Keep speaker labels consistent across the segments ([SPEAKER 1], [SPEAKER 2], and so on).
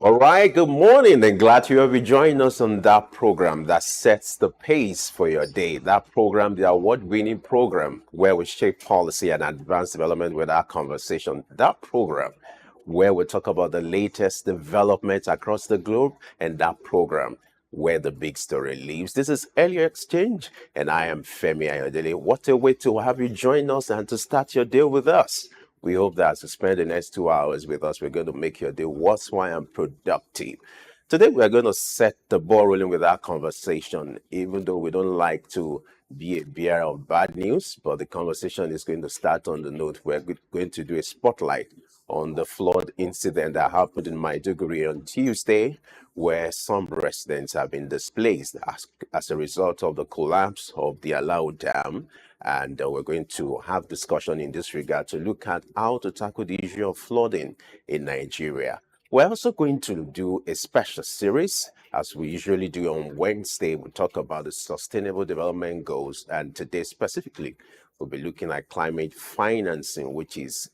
[SPEAKER 1] All right, good morning, and glad you have joined us on that program that sets the pace for your day. That program, the award-winning program where we shape policy and advance development with our conversation. That program where we talk about the latest developments across the globe, and that program where the big story lives. This is Earlier Exchange, and I am Femi Ayodele. What a way to have you join us and to start your day with us. We hope that as you spend the next 2 hours with us, we're going to make your day worthwhile and productive. Today, we're going to set the ball rolling with our conversation, even though we don't like to be a bearer of bad news, but the conversation is going to start on the note. We're going to do a spotlight on the flood incident that happened in Maiduguri on Tuesday, where some residents have been displaced as a result of the collapse of the Alau Dam. And we're going to have discussion in this regard to look at how to tackle the issue of flooding in Nigeria. We're also going to do a special series, as we usually do on Wednesday. We talk about the Sustainable Development Goals, and today specifically, we'll be looking at climate financing, which is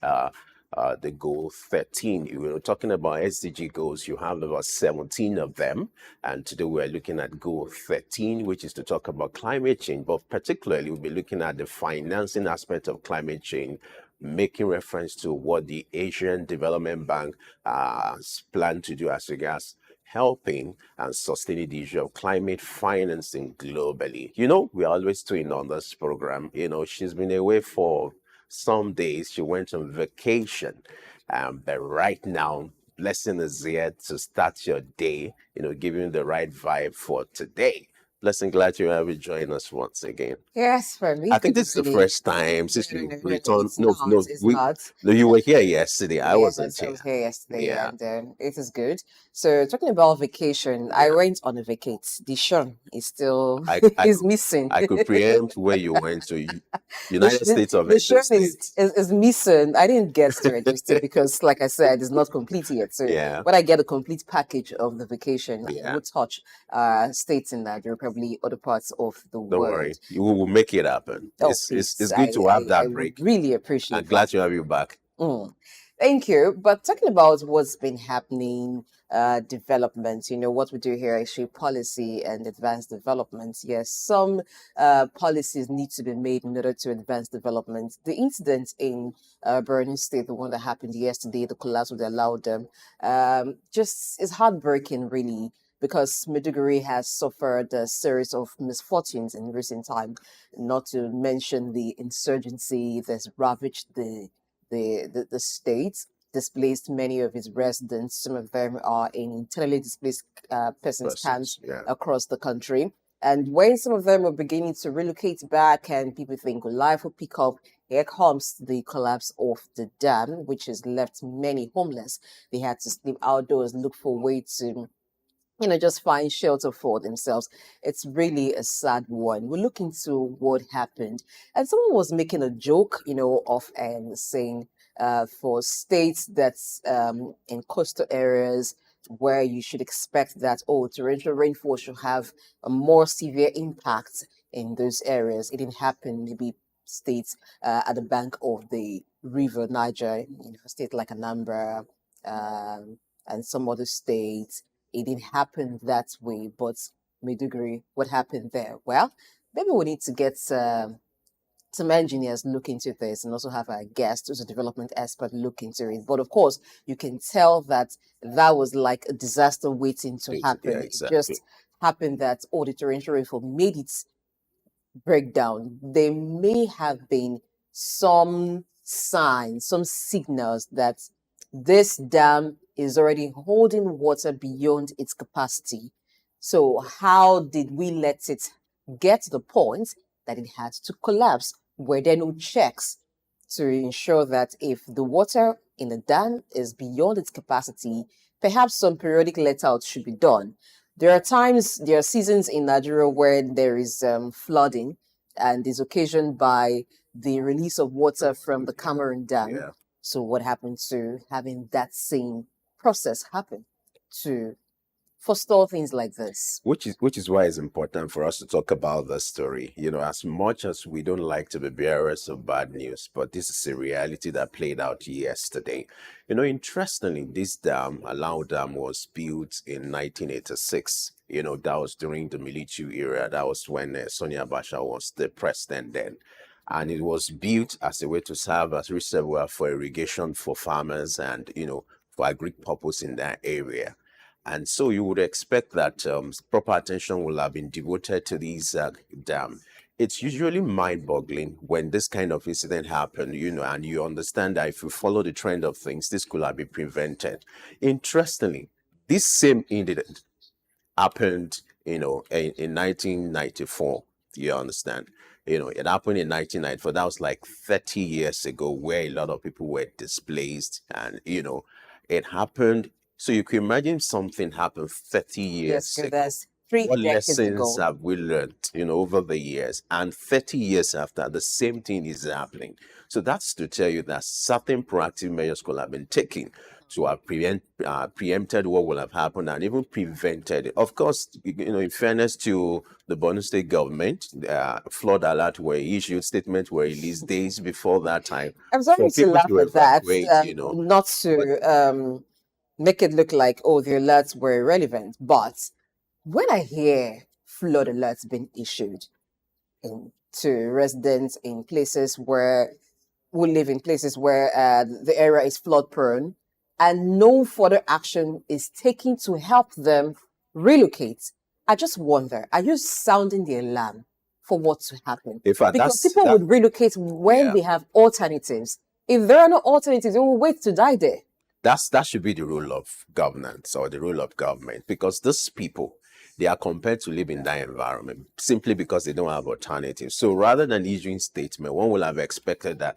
[SPEAKER 1] the goal 13. We were talking about SDG goals. You have about 17 of them. And today we're looking at goal 13, which is to talk about climate change. But particularly, we'll be looking at the financing aspect of climate change, making reference to what the Asian Development Bank has planned to do as regards helping and sustaining the issue of climate financing globally. We're always doing on this program. She's been away for some days. She went on vacation. But right now, blessing is here to start your day, giving you the right vibe for today. Blessing, glad you have joined us once again.
[SPEAKER 2] Yes, for me,
[SPEAKER 1] I think
[SPEAKER 2] good
[SPEAKER 1] this is the
[SPEAKER 2] morning.
[SPEAKER 1] first time since you
[SPEAKER 2] No,
[SPEAKER 1] returned.
[SPEAKER 2] it's
[SPEAKER 1] No,
[SPEAKER 2] not.
[SPEAKER 1] no,
[SPEAKER 2] It's not.
[SPEAKER 1] no, you were here yesterday. I wasn't
[SPEAKER 2] Yes, I
[SPEAKER 1] here.
[SPEAKER 2] was here yesterday,
[SPEAKER 1] Yeah,
[SPEAKER 2] and it is good. So, talking about vacation, I
[SPEAKER 1] yeah.
[SPEAKER 2] went on a vacate. The sun is still
[SPEAKER 1] I, I
[SPEAKER 2] is
[SPEAKER 1] could,
[SPEAKER 2] missing.
[SPEAKER 1] I could preempt where you went to
[SPEAKER 2] The,
[SPEAKER 1] United States of
[SPEAKER 2] the
[SPEAKER 1] Edo
[SPEAKER 2] sun is,
[SPEAKER 1] States.
[SPEAKER 2] is is missing. I didn't get to register because, like I said, it's not complete yet. So,
[SPEAKER 1] Yeah,
[SPEAKER 2] when I get a complete package of the vacation, I
[SPEAKER 1] yeah.
[SPEAKER 2] will touch states in Nigeria, probably other parts of the
[SPEAKER 1] Don't
[SPEAKER 2] world.
[SPEAKER 1] worry, you will make it happen.
[SPEAKER 2] Oh,
[SPEAKER 1] It's
[SPEAKER 2] please,
[SPEAKER 1] good to have
[SPEAKER 2] I
[SPEAKER 1] that
[SPEAKER 2] would
[SPEAKER 1] break.
[SPEAKER 2] really
[SPEAKER 1] I'm
[SPEAKER 2] appreciate that.
[SPEAKER 1] glad to have you back.
[SPEAKER 2] Mm. Thank you. But talking about what's been happening, development, what we do here is shape policy and advance development. Yes, some policies need to be made in order to advance development. The incident in Borno State, the one that happened yesterday, the collapse of the Allow Dam, just is heartbreaking, really. Because Maiduguri has suffered a series of misfortunes in recent time, not to mention the insurgency that's ravaged the state, displaced many of its residents. Some of them are in internally displaced persons camps
[SPEAKER 1] Persons, yeah.
[SPEAKER 2] across the country. And when some of them are beginning to relocate back and people think life will pick up, here comes the collapse of the dam, which has left many homeless. They had to sleep outdoors, look for a way to just find shelter for themselves. It's really a sad one. We look into what happened. And someone was making a joke, of and saying for states that's in coastal areas where you should expect that, torrential rainfall should have a more severe impact in those areas. It didn't happen, maybe states at the bank of the river Niger, a state like Anambra, and some other states it didn't happen that way. But Maiduguri, what happened there? Well, maybe we need to get some engineers look into this and also have a guest who's a development expert look into it. But of course, you can tell that that was like a disaster waiting to
[SPEAKER 1] Yeah,
[SPEAKER 2] happen. It
[SPEAKER 1] exactly.
[SPEAKER 2] just happened that the torrential rainfall made its breakdown. There may have been some signs, some signals that this dam is already holding water beyond its capacity. So, how did we let it get to the point that it had to collapse? Were there no checks to ensure that if the water in the dam is beyond its capacity, perhaps some periodic let out should be done? There are seasons in Nigeria where there is flooding and is occasioned by the release of water from the Cameroon Dam.
[SPEAKER 1] Yeah.
[SPEAKER 2] So what happened to having that same process happen to forestall things like this?
[SPEAKER 1] Which is why it's important for us to talk about the story. As much as we don't like to be bearers of bad news, but this is a reality that played out yesterday. Interestingly, this dam, Alao Dam, was built in 1986. That was during the military era. That was when Sonia Basha was the president then. And it was built as a way to serve as reservoir for irrigation for farmers and, for agri purpose in that area. And so you would expect that proper attention will have been devoted to these dam. It's usually mind-boggling when this kind of incident happened, and you understand that if you follow the trend of things, this could have been prevented. Interestingly, this same incident happened, in 1994. You understand? It happened in 1994. That was like 30 years ago, where a lot of people were displaced, and it happened. So you can imagine something happened 30 years
[SPEAKER 2] Yes,
[SPEAKER 1] ago.
[SPEAKER 2] that's 3
[SPEAKER 1] What
[SPEAKER 2] decades
[SPEAKER 1] lessons
[SPEAKER 2] ago.
[SPEAKER 1] have we learned, over the years? And 30 years after, the same thing is happening. So that's to tell you that certain proactive measures could have been taken to have preempted what will have happened and even prevented it. Of course, in fairness to the Borno State government, flood alert were issued, statements were released days before that time
[SPEAKER 2] I'm
[SPEAKER 1] for
[SPEAKER 2] sorry to
[SPEAKER 1] people
[SPEAKER 2] laugh
[SPEAKER 1] to
[SPEAKER 2] at that,
[SPEAKER 1] evacuate,
[SPEAKER 2] not to make it look like, oh, the alerts were irrelevant. But when I hear flood alerts being issued to residents in places where who live in places where the area is flood prone, and no further action is taken to help them relocate, I just wonder, are you sounding the alarm for what to happen?
[SPEAKER 1] In fact,
[SPEAKER 2] Because people would relocate when
[SPEAKER 1] yeah.
[SPEAKER 2] they have alternatives. If there are no alternatives, they will wait to die there.
[SPEAKER 1] That should be the rule of governance or the rule of government, because these people, they are compelled to live in that environment simply because they don't have alternatives. So rather than issuing statement, one will have expected that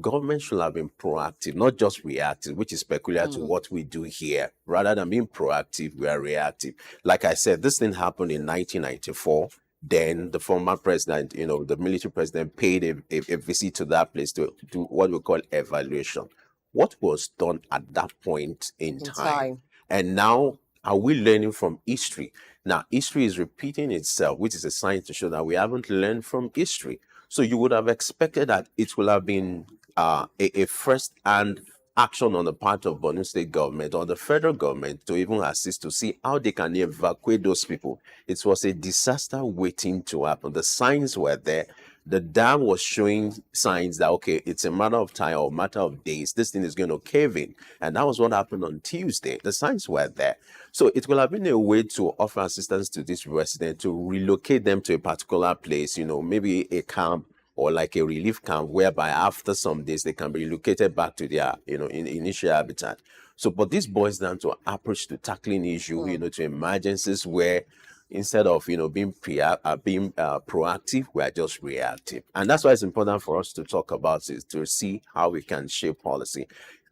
[SPEAKER 1] government should have been proactive, not just reactive, which is peculiar to what we do here. Rather than being proactive, we are reactive. Like I said, this thing happened in 1994. Then the former president, the military president, paid a visit to that place to do what we call evaluation. What was done at that point in time? And now, are we learning from history? Now, history is repeating itself, which is a sign to show that we haven't learned from history. So you would have expected that it will have been a first-hand action on the part of Borno State government or the federal government to even assist to see how they can evacuate those people. It was a disaster waiting to happen. The signs were there. The dam was showing signs that, okay, it's a matter of time or matter of days. This thing is going to cave in. And that was what happened on Tuesday. The signs were there. So it will have been a way to offer assistance to this resident to relocate them to a particular place, maybe a camp or like a relief camp, whereby after some days they can be relocated back to their, initial habitat. So, but this boils down to approach to tackling issue, to emergencies where instead of being proactive, we are just reactive. And that's why it's important for us to talk about it, to see how we can shape policy.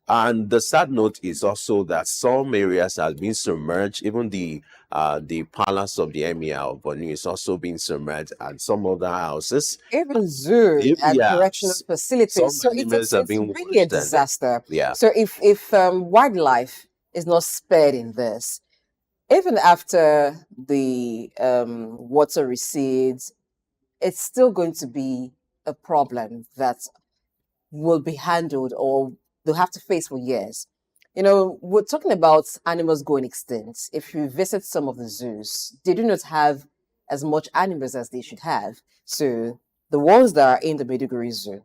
[SPEAKER 1] And the sad note is also that some areas have been submerged. Even the palace of the emir of Borno is also being submerged, and some other houses,
[SPEAKER 2] Even zoo and correctional facilities. So it's really a disaster.
[SPEAKER 1] Yeah.
[SPEAKER 2] So if wildlife is not spared in this, even after the water recedes, it's still going to be a problem that will be handled or they'll have to face for years. We're talking about animals going extinct. If you visit some of the zoos, they do not have as much animals as they should have. So the ones that are in the Maiduguri Zoo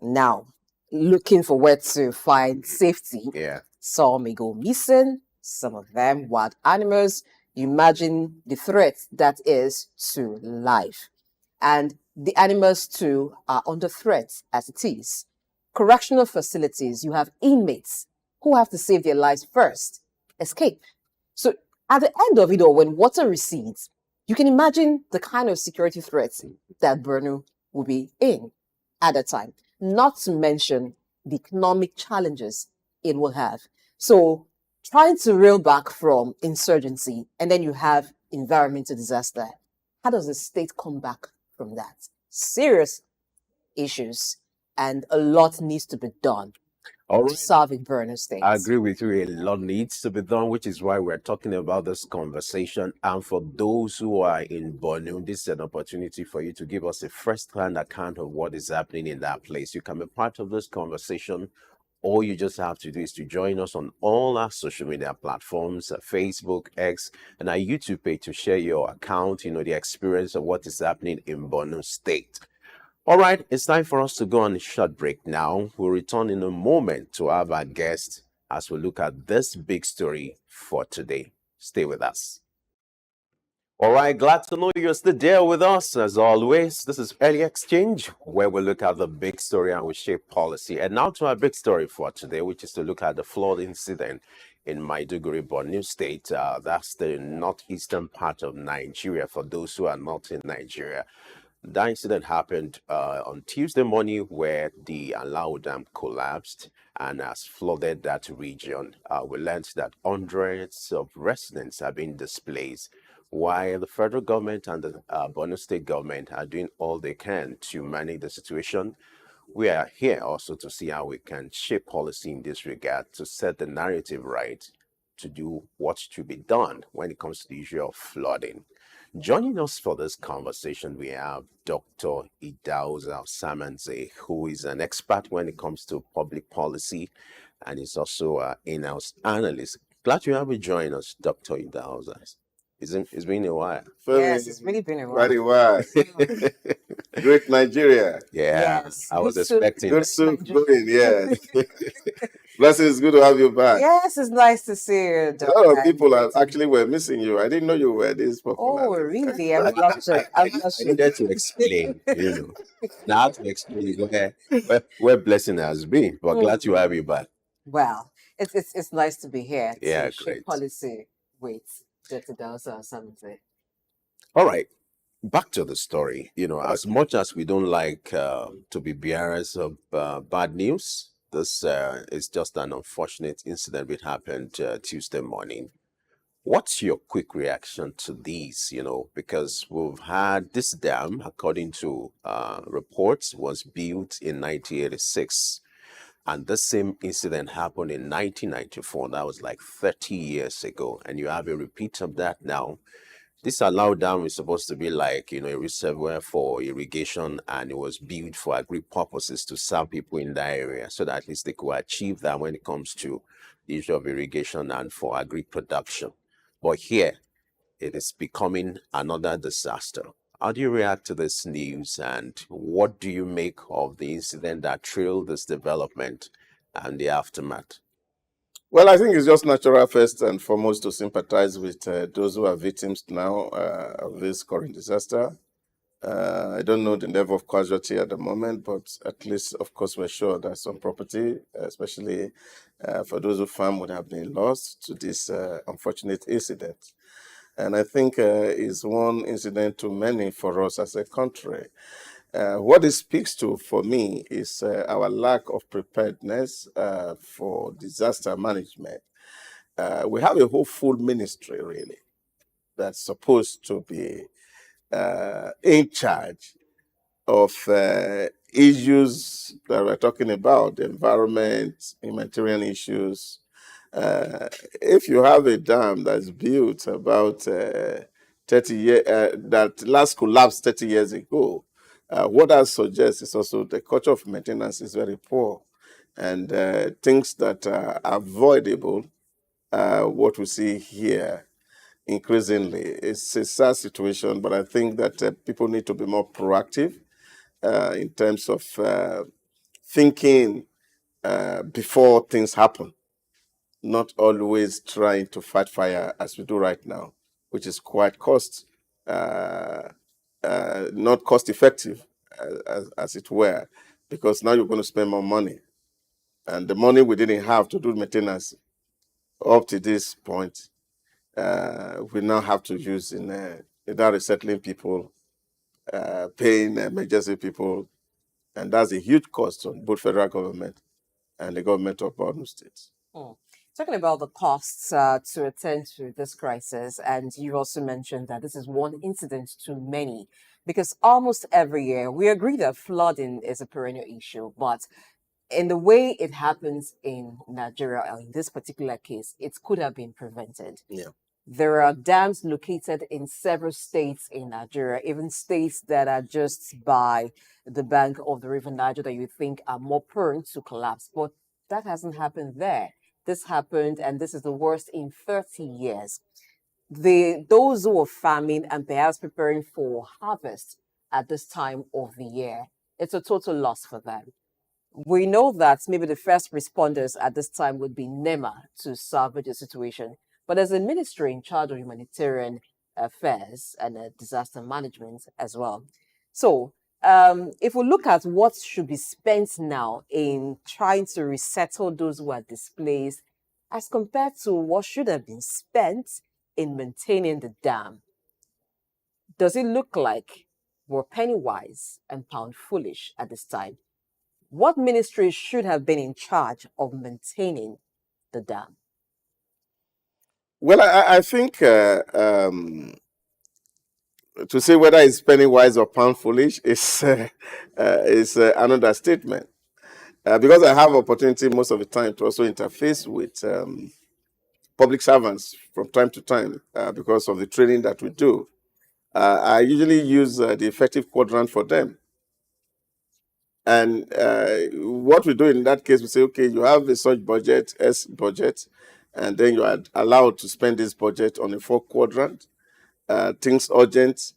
[SPEAKER 2] now looking for where to find safety, some may go missing, some of them wild animals. You imagine the threat that is to life. And the animals too are under threat as it is. Correctional facilities, you have inmates who have to save their lives first, escape. So at the end of it all, when water recedes, you can imagine the kind of security threats that Borno will be in at that time, not to mention the economic challenges it will have. So trying to reel back from insurgency and then you have environmental disaster, how does the state come back from that? Serious issues, and a lot needs to be done.
[SPEAKER 1] All
[SPEAKER 2] to
[SPEAKER 1] right.
[SPEAKER 2] solve in Borno State.
[SPEAKER 1] I agree with you. A lot needs to be done, which is why we're talking about this conversation. And for those who are in Borno, this is an opportunity for you to give us a first-hand account of what is happening in that place. You can be part of this conversation. All you just have to do is to join us on all our social media platforms, Facebook, X, and our YouTube page to share your account, the experience of what is happening in Borno State. All right, it's time for us to go on a short break now. We'll return in a moment to have our guest as we look at this big story for today. Stay with us. All right, glad to know you're still there with us. As always, this is Early Exchange, where we look at the big story and we shape policy. And now to our big story for today, which is to look at the flood incident in Maiduguri, Borno State. That's the northeastern part of Nigeria, for those who are not in Nigeria. That incident happened on Tuesday morning, where the Alao Dam collapsed and has flooded that region. We learned that hundreds of residents have been displaced, while the federal government and the Borno State government are doing all they can to manage the situation. We are here also to see how we can shape policy in this regard to set the narrative right to do what should be done when it comes to the issue of flooding. Joining us for this conversation, we have Dr. Idahosa Osamhanze, who is an expert when it comes to public policy and is also an in-house analyst. Glad to have you join us, Dr. Idahosa. It's been a while.
[SPEAKER 2] Yes, it's really been a while.
[SPEAKER 3] Very well. Great Nigeria.
[SPEAKER 1] Yeah,
[SPEAKER 2] Yes,
[SPEAKER 1] I was
[SPEAKER 2] good soup.
[SPEAKER 1] expecting
[SPEAKER 3] Good
[SPEAKER 1] that.
[SPEAKER 3] soup going, yes. Blessings, good to have you back.
[SPEAKER 2] Yes, it's nice to see you,
[SPEAKER 3] A
[SPEAKER 2] Dr.
[SPEAKER 3] lot of people
[SPEAKER 2] Ayodele.
[SPEAKER 3] actually were missing you. I didn't know you were this popular.
[SPEAKER 2] Oh, really? I'm blushing. I'm
[SPEAKER 1] I
[SPEAKER 2] blushing.
[SPEAKER 1] needed to explain, Now I have to explain where blessing has been. But glad to have you back.
[SPEAKER 2] Well, it's nice to be here
[SPEAKER 1] Yeah,
[SPEAKER 2] to shape
[SPEAKER 1] great.
[SPEAKER 2] policy with Dr. Idahosa Osamhanze.
[SPEAKER 1] All right. Back to the story. As much as we don't like to be bearers of bad news, this is just an unfortunate incident that happened Tuesday morning. What's your quick reaction to these? Because we've had this dam, according to reports, was built in 1986. And the same incident happened in 1994. That was like 30 years ago. And you have a repeat of that now. This Alao Dam is supposed to be like, a reservoir for irrigation, and it was built for agri purposes to serve people in that area so that at least they could achieve that when it comes to the issue of irrigation and for agri production. But here, it is becoming another disaster. How do you react to this news, and what do you make of the incident that trailed this development and the aftermath?
[SPEAKER 3] Well, I think it's just natural first and foremost to sympathize with those who are victims now of this current disaster. I don't know the level of casualty at the moment, but at least, of course, we're sure that some property, especially for those who farm, would have been lost to this unfortunate incident. And I think it's one incident too many for us as a country. What it speaks to for me is our lack of preparedness for disaster management. We have a whole full ministry, really, that's supposed to be in charge of issues that we're talking about, the environment, humanitarian issues. If you have a dam that's built about 30 years, that last collapsed 30 years ago, what that suggests is also the culture of maintenance is very poor, and things that are avoidable, what we see here increasingly. It's a sad situation, but I think that people need to be more proactive in terms of thinking before things happen, not always trying to fight fire as we do right now, which is quite not cost effective, as it were, because now you're going to spend more money. And the money we didn't have to do maintenance up to this point, we now have to use in either resettling people, paying emergency people, and that's a huge cost on both federal government and the government of Borno State.
[SPEAKER 2] Talking about the costs to attend to this crisis, and you also mentioned that this is one incident too many, because almost every year we agree that flooding is a perennial issue, but in the way it happens in Nigeria, or in this particular case, it could have been prevented.
[SPEAKER 1] Yeah.
[SPEAKER 2] There are dams located in several states in Nigeria, even states that are just by the bank of the River Niger that you think are more prone to collapse. But that hasn't happened there. This happened, and this is the worst in 30 years. Those who are farming and perhaps preparing for harvest at this time of the year, it's a total loss for them. We know that maybe the first responders at this time would be NEMA to salvage the situation. But there's a ministry in charge of humanitarian affairs and disaster management as well. So, if we look at what should be spent now in trying to resettle those who are displaced, as compared to what should have been spent in maintaining the dam, does it look like we're penny wise and pound foolish at this time? What ministry should have been in charge of maintaining the dam?
[SPEAKER 3] Well, I think to say whether it's penny wise or pound foolish is an understatement. Because I have opportunity most of the time to also interface with public servants from time to time because of the training that we do. I usually use the effective quadrant for them. And what we do in that case, we say, okay, you have a such budget, S budget, and then you are allowed to spend this budget on a 4-quadrant. Things urgent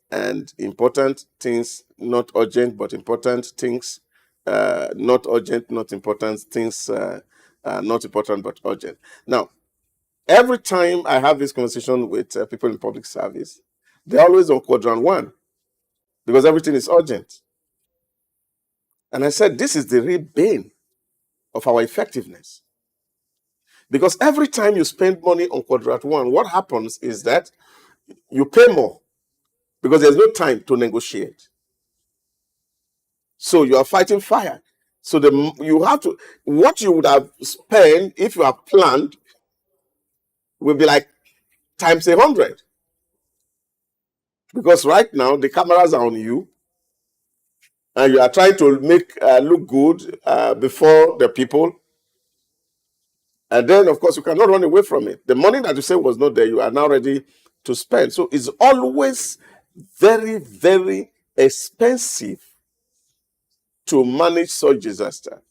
[SPEAKER 3] and important, things not urgent but important, things not urgent, not important, things not important but urgent. Now, every time I have this conversation with people in public service, they're always on quadrant 1 because everything is urgent. And I said, this is the real bane of our effectiveness. Because every time you spend money on quadrant 1, what happens is that you pay more because there's no time to negotiate. So you are fighting fire. So you have to, what you would have spent if you have planned will be like times 100. Because right now the cameras are on you and you are trying to make look good before the people. And then, of course, you cannot run away from it. The money that you say was not there, you are now ready to spend. So it's always very, very expensive to manage such disaster.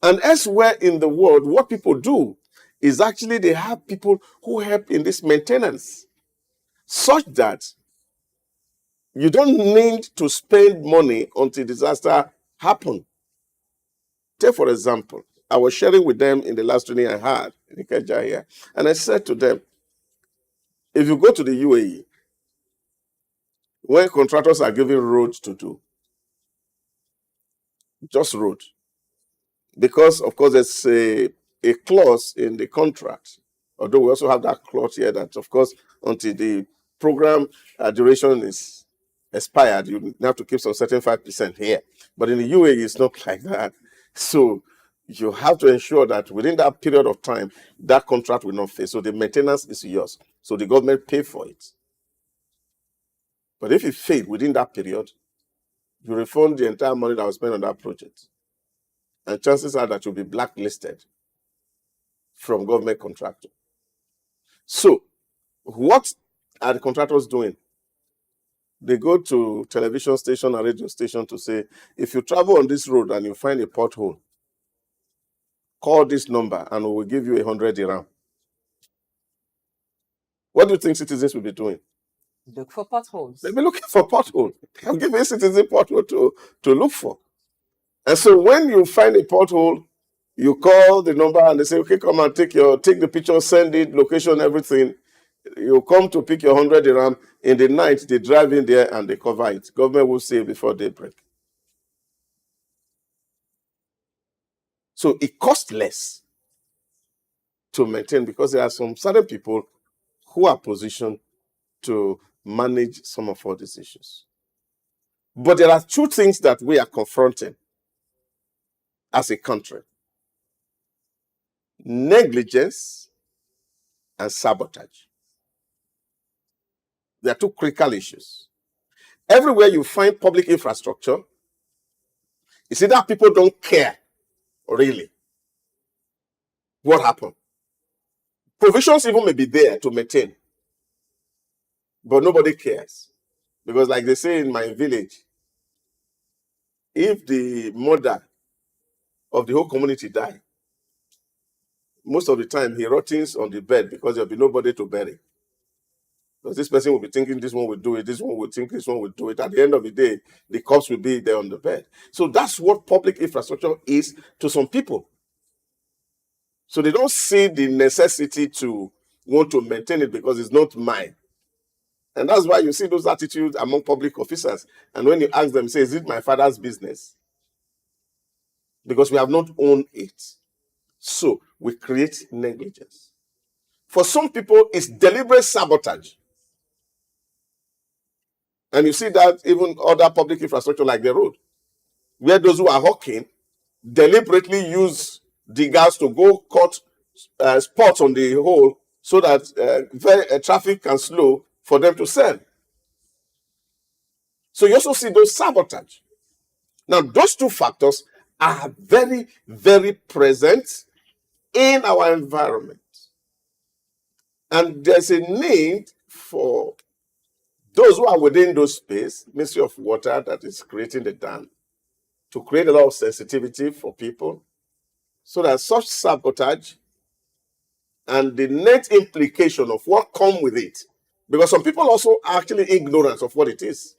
[SPEAKER 3] And elsewhere in the world, what people do is actually they have people who help in this maintenance such that you don't need to spend money until disaster happens. Take, for example, I was sharing with them in the last training I had in Ikeja here, and I said to them, if you go to the UAE, when contractors are given roads to do, just road, because of course there's a clause in the contract, although we also have that clause here that of course until the program duration is expired, you have to keep some certain 5% here. But in the UAE, it's not like that. So you have to ensure that within that period of time, that contract will not fail. So the maintenance is yours. So the government pay for it. But if it failed within that period, you refund the entire money that was spent on that project. And chances are that you'll be blacklisted from government contractor. So what are the contractors doing? They go to television station and radio station to say, if you travel on this road and you find a pothole, call this number and we will give you 100 dirham. What do you think citizens will be doing?
[SPEAKER 2] Look for potholes.
[SPEAKER 3] They'll be looking for pothole. They'll give a citizen pothole to look for. And so when you find a pothole, you call the number and they say, okay, come and take the picture, send it, location, everything. You come to pick your 100 dirham. In the night, they drive in there and they cover it. Government will say before daybreak. So it costs less to maintain because there are some certain people who are positioned to manage some of all these issues. But there are two things that we are confronting as a country: negligence and sabotage. There are two critical issues. Everywhere you find public infrastructure, It's either people don't care, really, what happened. Provisions even may be there to maintain, but nobody cares. Because like they say in my village, if the mother of the whole community die, most of the time he rottens on the bed because there'll be nobody to bury. Because this person will be thinking this one will do it, this one will think this one will do it. At the end of the day, the corpse will be there on the bed. So that's what public infrastructure is to some people. So they don't see the necessity to want to maintain it because it's not mine. And that's why you see those attitudes among public officers. And when you ask them, say, is it my father's business? Because we have not owned it. So we create negligence. For some people, it's deliberate sabotage. And you see that even other public infrastructure like the road, where those who are hawking deliberately use diggers to go cut spots on the hole so that traffic can slow for them to sell. So you also see those sabotage. Now, those two factors are very, very present in our environment. And there's a need for those who are within those space, Ministry of Water that is creating the dam, to create a lot of sensitivity for people so that such sabotage and the net implication of what come with it, because some people also are actually ignorant of what it is.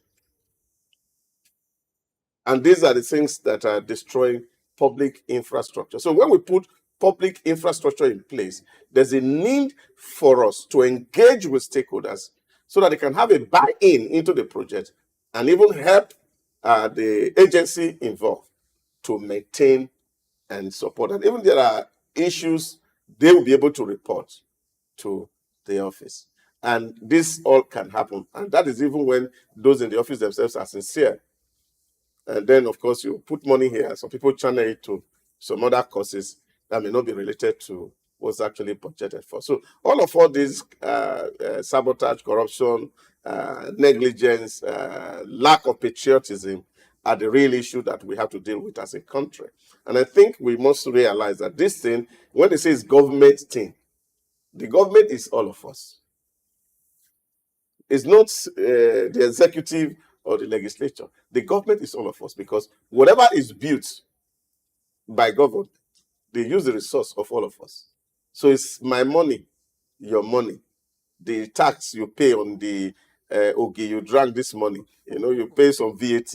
[SPEAKER 3] And these are the things that are destroying public infrastructure. So when we put public infrastructure in place, there's a need for us to engage with stakeholders so that they can have a buy-in into the project and even help the agency involved to maintain and support. And even there are issues, they will be able to report to the office. And this all can happen. And that is even when those in the office themselves are sincere. And then, of course, you put money here. Some people channel it to some other causes that may not be related to what's actually budgeted for. So all these sabotage, corruption, negligence, lack of patriotism are the real issue that we have to deal with as a country. And I think we must realize that this thing, when they say it's government thing, the government is all of us. It's not the executive or the legislature. The government is all of us because whatever is built by government, they use the resource of all of us. So it's my money, your money, the tax you pay on the ogi you drank this money, you pay some VAT,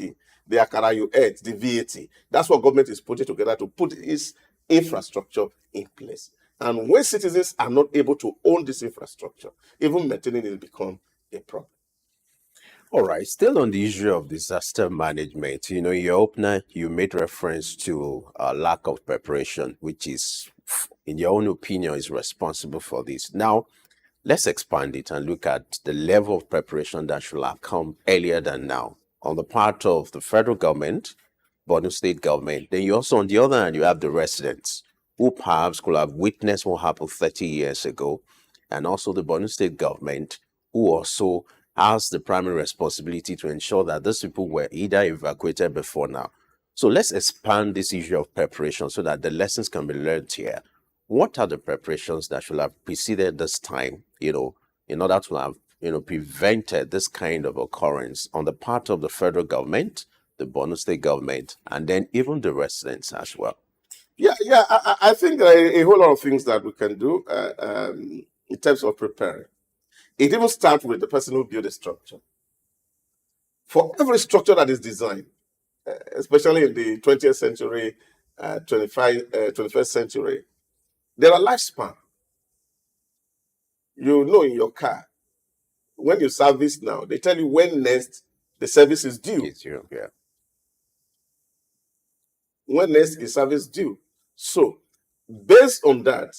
[SPEAKER 3] the akara you ate, the VAT. That's what government is putting together to put its infrastructure in place. And when citizens are not able to own this infrastructure, even maintaining it become a problem.
[SPEAKER 1] All right, still on the issue of disaster management, in your opener, you made reference to lack of preparation, which is, in your own opinion, is responsible for this. Now, let's expand it and look at the level of preparation that should have come earlier than now on the part of the federal government, Borno state government. Then you also, on the other hand, you have the residents who perhaps could have witnessed what happened 30 years ago, and also the Borno state government who also has the primary responsibility to ensure that those people were either evacuated before now. So let's expand this issue of preparation so that the lessons can be learned here. What are the preparations that should have preceded this time, in order to have, prevented this kind of occurrence on the part of the federal government, the Borno state government, and then even the residents as well?
[SPEAKER 3] Yeah. I think there are a whole lot of things that we can do in terms of preparing. It even starts with the person who built the structure. For every structure that is designed, especially in the 20th century, 21st century, there are lifespan. In your car, when you service now, they tell you when next the service is due.
[SPEAKER 1] It's you, yeah.
[SPEAKER 3] When next is service due. So, based on that,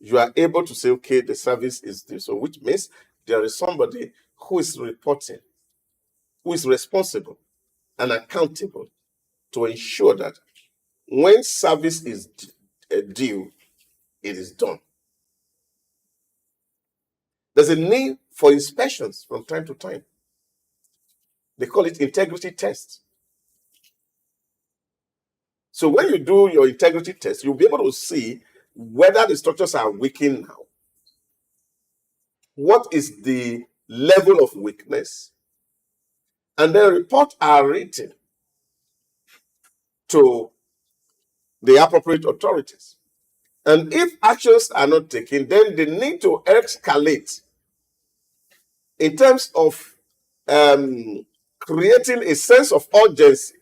[SPEAKER 3] you are able to say, okay, the service is due. So, which means there is somebody who is reporting, who is responsible and accountable to ensure that when service is due, it is done. There's a need for inspections from time to time. They call it integrity tests. So when you do your integrity test, you'll be able to see whether the structures are weakening now. What is the level of weakness? And then reports are written to the appropriate authorities. And if actions are not taken, then they need to escalate in terms of creating a sense of urgency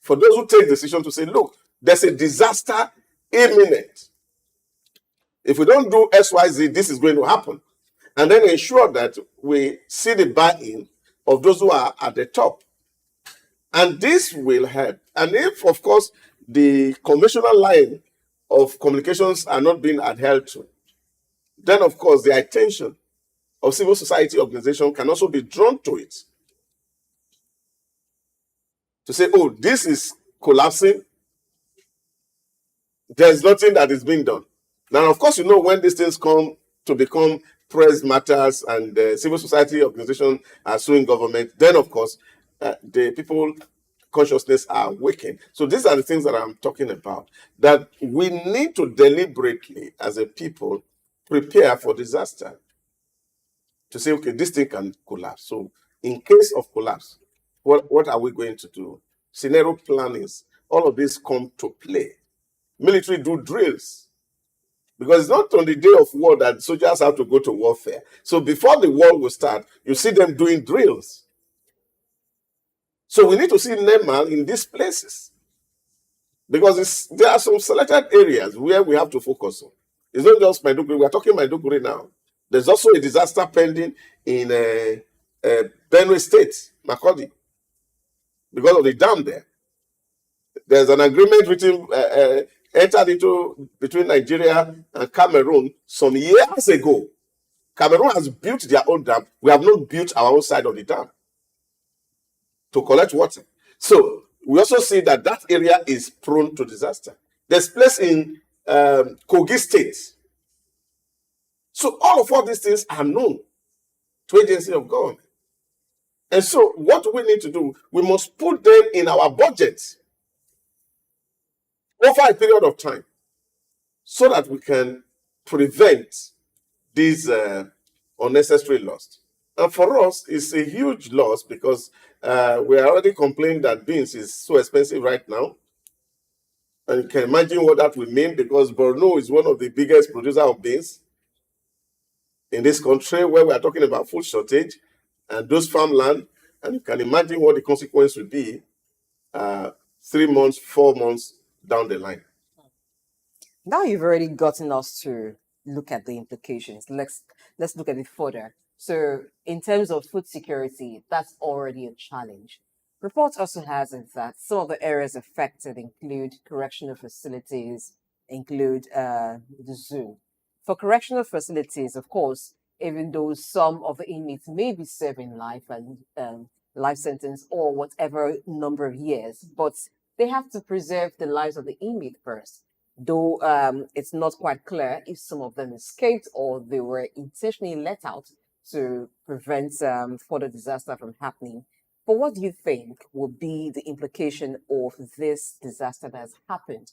[SPEAKER 3] for those who take decision to say, look, there's a disaster imminent. If we don't do XYZ, this is going to happen. And then ensure that we see the buy-in of those who are at the top. And this will help. And if, of course, the conventional line of communications are not being adhered to, then, of course, the attention of civil society organization can also be drawn to it. To say, oh, this is collapsing. There's nothing that is being done. Now, of course, when these things come to become press matters and civil society organization are suing government, then, of course, the people consciousness are waking. So these are the things that I'm talking about, that we need to deliberately, as a people, prepare for disaster. To say, okay, this thing can collapse. So in case of collapse, what are we going to do? Scenario plannings, all of this come to play. Military do drills. Because it's not on the day of war that soldiers have to go to warfare. So before the war will start, you see them doing drills. So we need to see NEMA in these places. Because there are some selected areas where we have to focus on. It's not just Maiduguri. We're talking Maiduguri now. There's also a disaster pending in Benue State, Makurdi, because of the dam there. There's an agreement entered into between Nigeria and Cameroon some years ago. Cameroon has built their own dam. We have not built our own side of the dam to collect water. So we also see that area is prone to disaster. There's place in Kogi State. So all these things are known to agency of government. And so what we need to do, we must put them in our budget over a period of time so that we can prevent these unnecessary loss. And for us, it's a huge loss because we are already complaining that beans is so expensive right now. And you can imagine what that will mean, because Borno is one of the biggest producers of beans in this country, where we are talking about food shortage and those farmland. And you can imagine what the consequence will be 3 months, 4 months down the line.
[SPEAKER 2] Now you've already gotten us to look at the implications. Let's look at it further. So in terms of food security, that's already a challenge. Reports also has it that some of the areas affected include correctional facilities, include the zoo. For correctional facilities, of course, even though some of the inmates may be serving life and life sentence or whatever number of years, but they have to preserve the lives of the inmate first. Though it's not quite clear if some of them escaped or they were intentionally let out to prevent further disaster from happening. But what do you think will be the implication of this disaster that has happened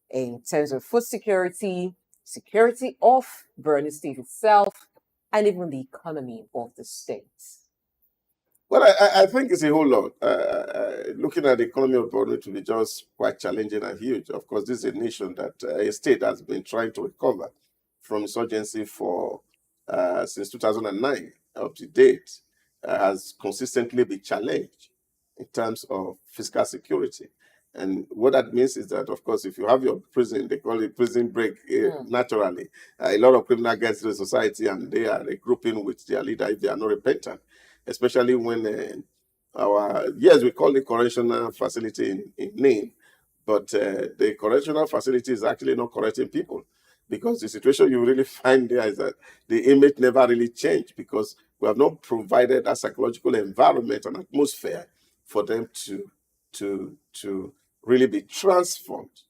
[SPEAKER 2] in terms of food security, security of Borno State itself, and even the economy of the state?
[SPEAKER 3] Well, I think it's a whole lot. Looking at the economy of Borno to be just quite challenging and huge. Of course, this is a nation that a state has been trying to recover from insurgency for since 2009 up to date, has consistently been challenged in terms of fiscal security. And what that means is that, of course, if you have your prison, they call it prison break naturally. A lot of criminals get to the society and they are regrouping with their leader if they are not repentant, especially when we call it correctional facility in name, but the correctional facility is actually not correcting people, because the situation you really find there is that the inmate never really changed, because we have not provided a psychological environment and atmosphere for them to really be transformed,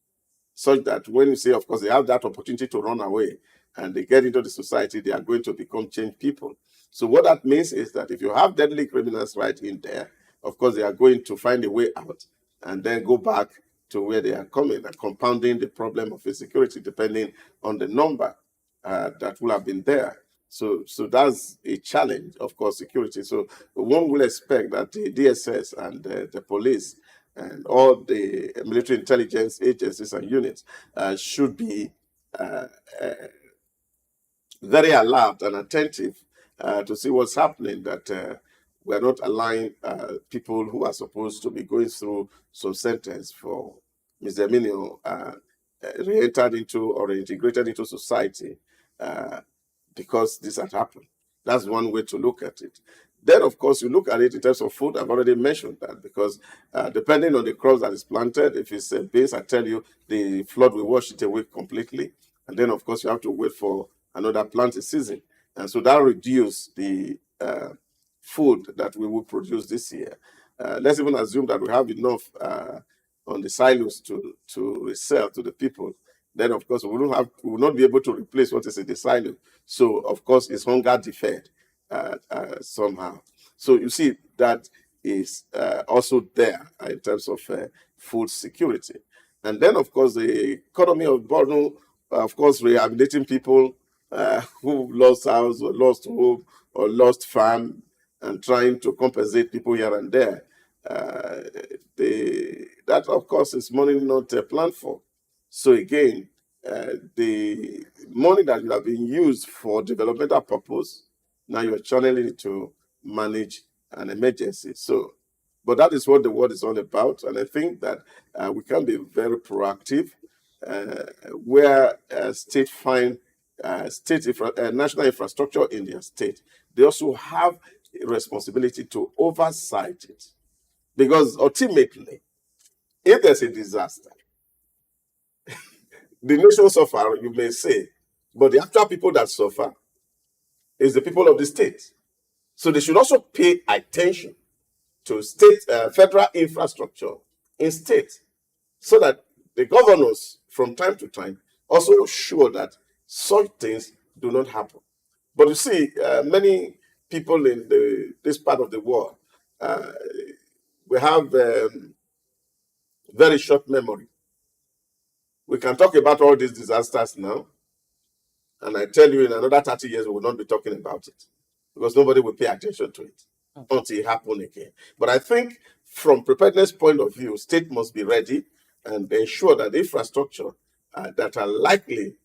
[SPEAKER 3] such that when you say, of course, they have that opportunity to run away and they get into the society, they are going to become changed people. So what that means is that if you have deadly criminals right in there, of course, they are going to find a way out and then go back to where they are coming and compounding the problem of insecurity depending on the number that will have been there. So that's a challenge, of course, security. So one will expect that the DSS and the police and all the military intelligence agencies and units should be uh, uh, very alert and attentive to see what's happening, that we're not allowing people who are supposed to be going through some sentence for misdemeanor re-entered into or integrated into society because this had happened. That's one way to look at it. Then, of course, you look at it in terms of food. I've already mentioned that because depending on the crops that is planted, if it's beans, I tell you, the flood will wash it away completely. And then, of course, you have to wait for another planting season. And so that reduces the food that we will produce this year. Let's even assume that we have enough on the silos to resell to the people. Then, of course, we will not be able to replace what is in the silo. So, of course, it's hunger deferred somehow. So you see that is also there in terms of food security. And then, of course, the economy of Borno, of course, rehabilitating people who lost house or lost home or lost farm and trying to compensate people here and there. That, of course, is money not planned for. So again, the money that would have been used for developmental purpose, now you're channeling it to manage an emergency. So, but that is what the world is all about. And I think that we can be very proactive where state find national infrastructure in their state. They also have a responsibility to oversight it. Because ultimately, if there's a disaster, the nation suffer, you may say, but the actual people that suffer is the people of the state. So they should also pay attention to state, federal infrastructure in state, so that the governors from time to time also ensure that such things do not happen. But you see, many people in this part of the world, we have very short memory. We can talk about all these disasters now, and I tell you, in another 30 years, we will not be talking about it because nobody will pay attention to it until it happens again. But I think from preparedness point of view, state must be ready and ensure that the infrastructure that are likely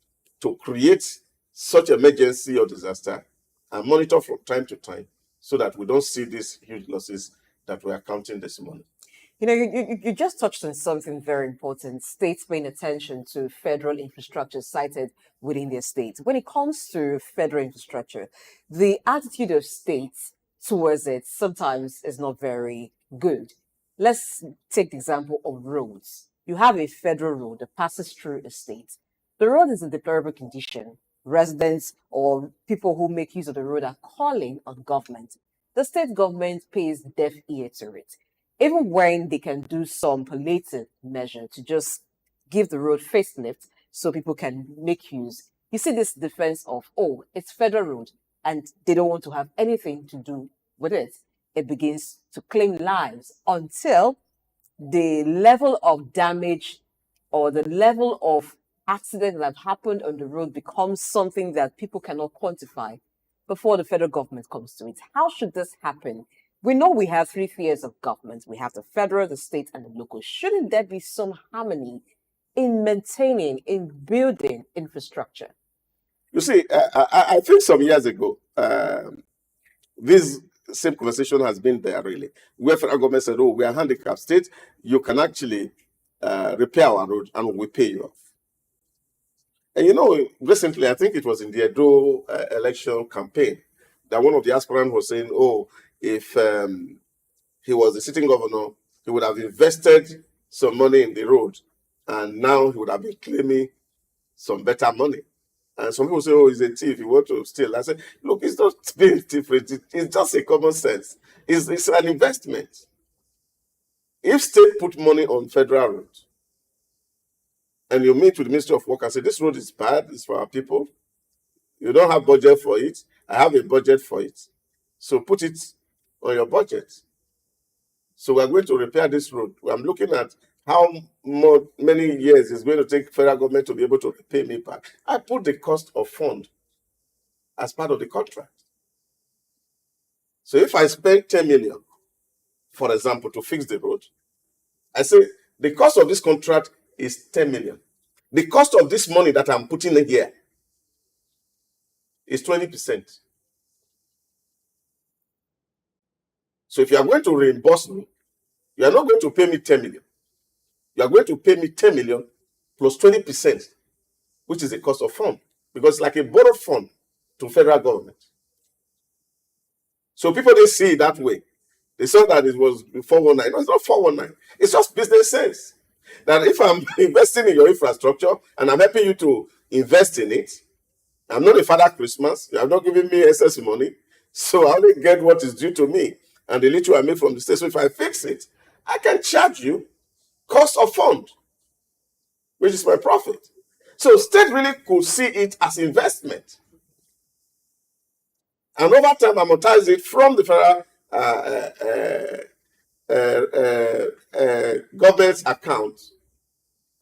[SPEAKER 3] to create such emergency or disaster are monitored from time to time so that we don't see these huge losses that we are counting this morning.
[SPEAKER 2] You know, you just touched on something very important. States paying attention to federal infrastructure cited within their states. When it comes to federal infrastructure, the attitude of states towards it sometimes is not very good. Let's take the example of roads. You have a federal road that passes through a state. The road is in deplorable condition. Residents or people who make use of the road are calling on government. The state government pays deaf ear to it. Even when they can do some palliative measure to just give the road facelift so people can make use, you see this defense of, oh, it's federal road and they don't want to have anything to do with it. It begins to claim lives until the level of damage or the level of accident that have happened on the road becomes something that people cannot quantify before the federal government comes to it. How should this happen? We know we have three tiers of government. We have the federal, the state, and the local. Shouldn't there be some harmony in maintaining, in building infrastructure?
[SPEAKER 3] You see, I think some years ago, this same conversation has been there really, where federal government said, oh, we are handicapped state, you can actually repair our road and we pay you off. And you know, recently, I think it was in the Edo election campaign, that one of the aspirants was saying, oh, if he was the sitting governor, he would have invested some money in the road, and now he would have been claiming some better money. And some people say, oh, he's a thief, he wants to steal. I said, look, it's not being different, it's just a common sense. It's an investment. If state put money on federal road, and you meet with the Ministry of Work and say, this road is bad, it's for our people, you don't have budget for it, I have a budget for it. So put it on your budget. So we're going to repair this road. I'm looking at how many years it's going to take federal government to be able to pay me back. I put the cost of fund as part of the contract. So if I spend 10 million, for example, to fix the road, I say the cost of this contract is 10 million. The cost of this money that I'm putting in here is 20%. So if you are going to reimburse me, you are not going to pay me 10 million. You are going to pay me 10 million plus 20%, which is the cost of fund, because it's like a borrowed fund to federal government. So people didn't see it that way. They saw that it was 419. No, it's not 419. It's just business sense. That if I'm investing in your infrastructure and I'm helping you to invest in it, I'm not a Father Christmas. You have not given me excess money. So I only get what is due to me and the little I make from the state. So if I fix it, I can charge you cost of fund, which is my profit. So state really could see it as investment. And over time, amortize it from the federal government's account.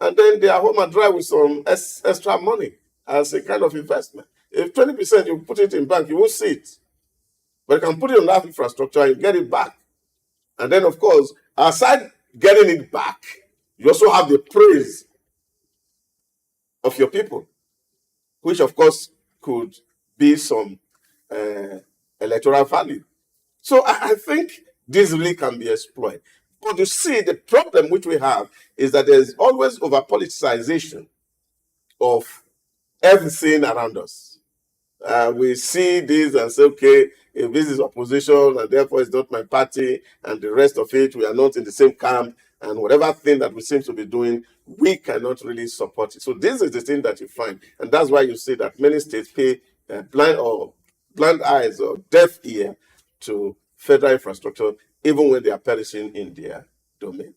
[SPEAKER 3] And then they are home and dry with some extra money as a kind of investment. If 20% you put it in bank, you won't see it. But you can put it on that infrastructure and you get it back. And then, of course, aside getting it back, you also have the praise of your people, which, of course, could be some electoral value. So I think this really can be exploited. But you see, the problem which we have is that there's always over politicization of everything around us. We see this and say, okay, if this is opposition and therefore it's not my party and the rest of it, we are not in the same camp, and whatever thing that we seem to be doing, we cannot really support it. So this is the thing that you find. And that's why you see that many states pay blind eyes or deaf ear to federal infrastructure, even when they are perishing in their domain.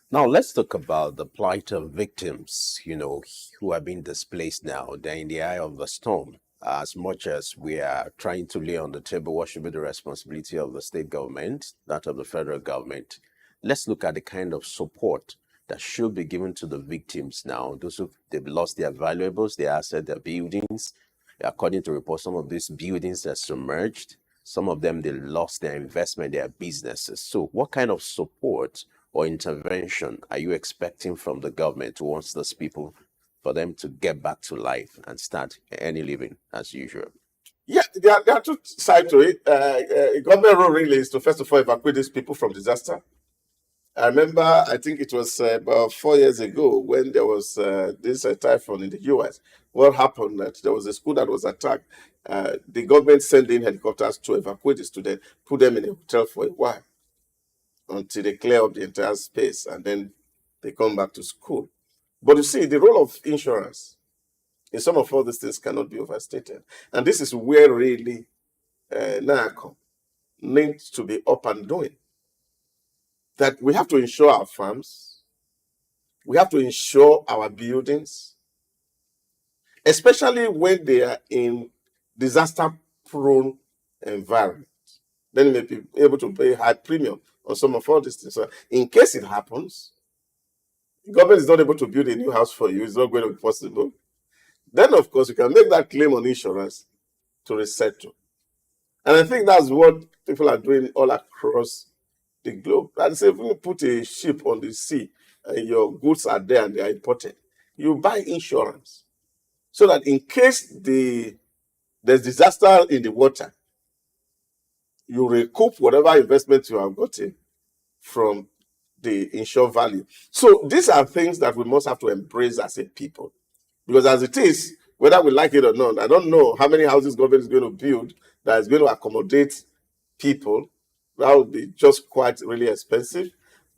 [SPEAKER 1] Now, let's talk about the plight of victims, who are being displaced now. They're in the eye of the storm. As much as we are trying to lay on the table what should be the responsibility of the state government, that of the federal government, let's look at the kind of support that should be given to the victims now. Those who they've lost their valuables, their assets, their buildings. According to reports, some of these buildings are submerged. Some of them, they lost their investment, their businesses. So what kind of support or intervention are you expecting from the government towards those people for them to get back to life and start any living as usual?
[SPEAKER 3] Yeah, there are two sides to it. Government role really is to, first of all, evacuate these people from disaster. I remember, I think it was about 4 years ago when there was this typhoon in the US. What happened that there was a school that was attacked. The government sent in helicopters to evacuate the students, put them in a hotel for a while until they clear up the entire space and then they come back to school. But you see, the role of insurance in some of all these things cannot be overstated. And this is where really NACO needs to be up and doing. That we have to insure our farms, we have to insure our buildings, especially when they are in disaster-prone environment. Then you may be able to pay high premium on some of all these things. So in case it happens, the government is not able to build a new house for you, it's not going to be possible. Then, of course, you can make that claim on insurance to resettle. And I think that's what people are doing all across the globe. And say, if you put a ship on the sea and your goods are there and they are imported, you buy insurance so that in case there's disaster in the water, you recoup whatever investment you have gotten from the insured value. So these are things that we must have to embrace as a people. Because as it is, whether we like it or not, I don't know how many houses government is going to build that is going to accommodate people. That would be just quite really expensive.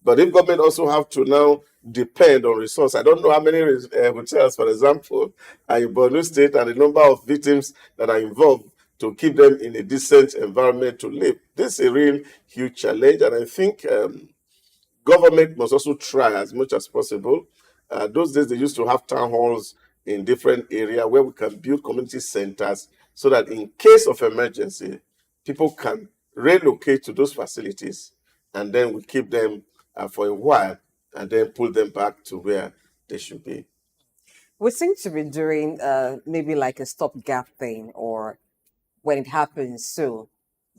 [SPEAKER 3] But if government also have to now depend on resource, I don't know how many hotels, for example, are in Borno State and the number of victims that are involved to keep them in a decent environment to live. This is a real huge challenge, and I think government must also try as much as possible. Those days they used to have town halls in different areas where we can build community centers so that in case of emergency, people can relocate to those facilities and then we keep them for a while and then pull them back to where they should be.
[SPEAKER 2] We seem to be doing maybe like a stopgap thing, or when it happens, so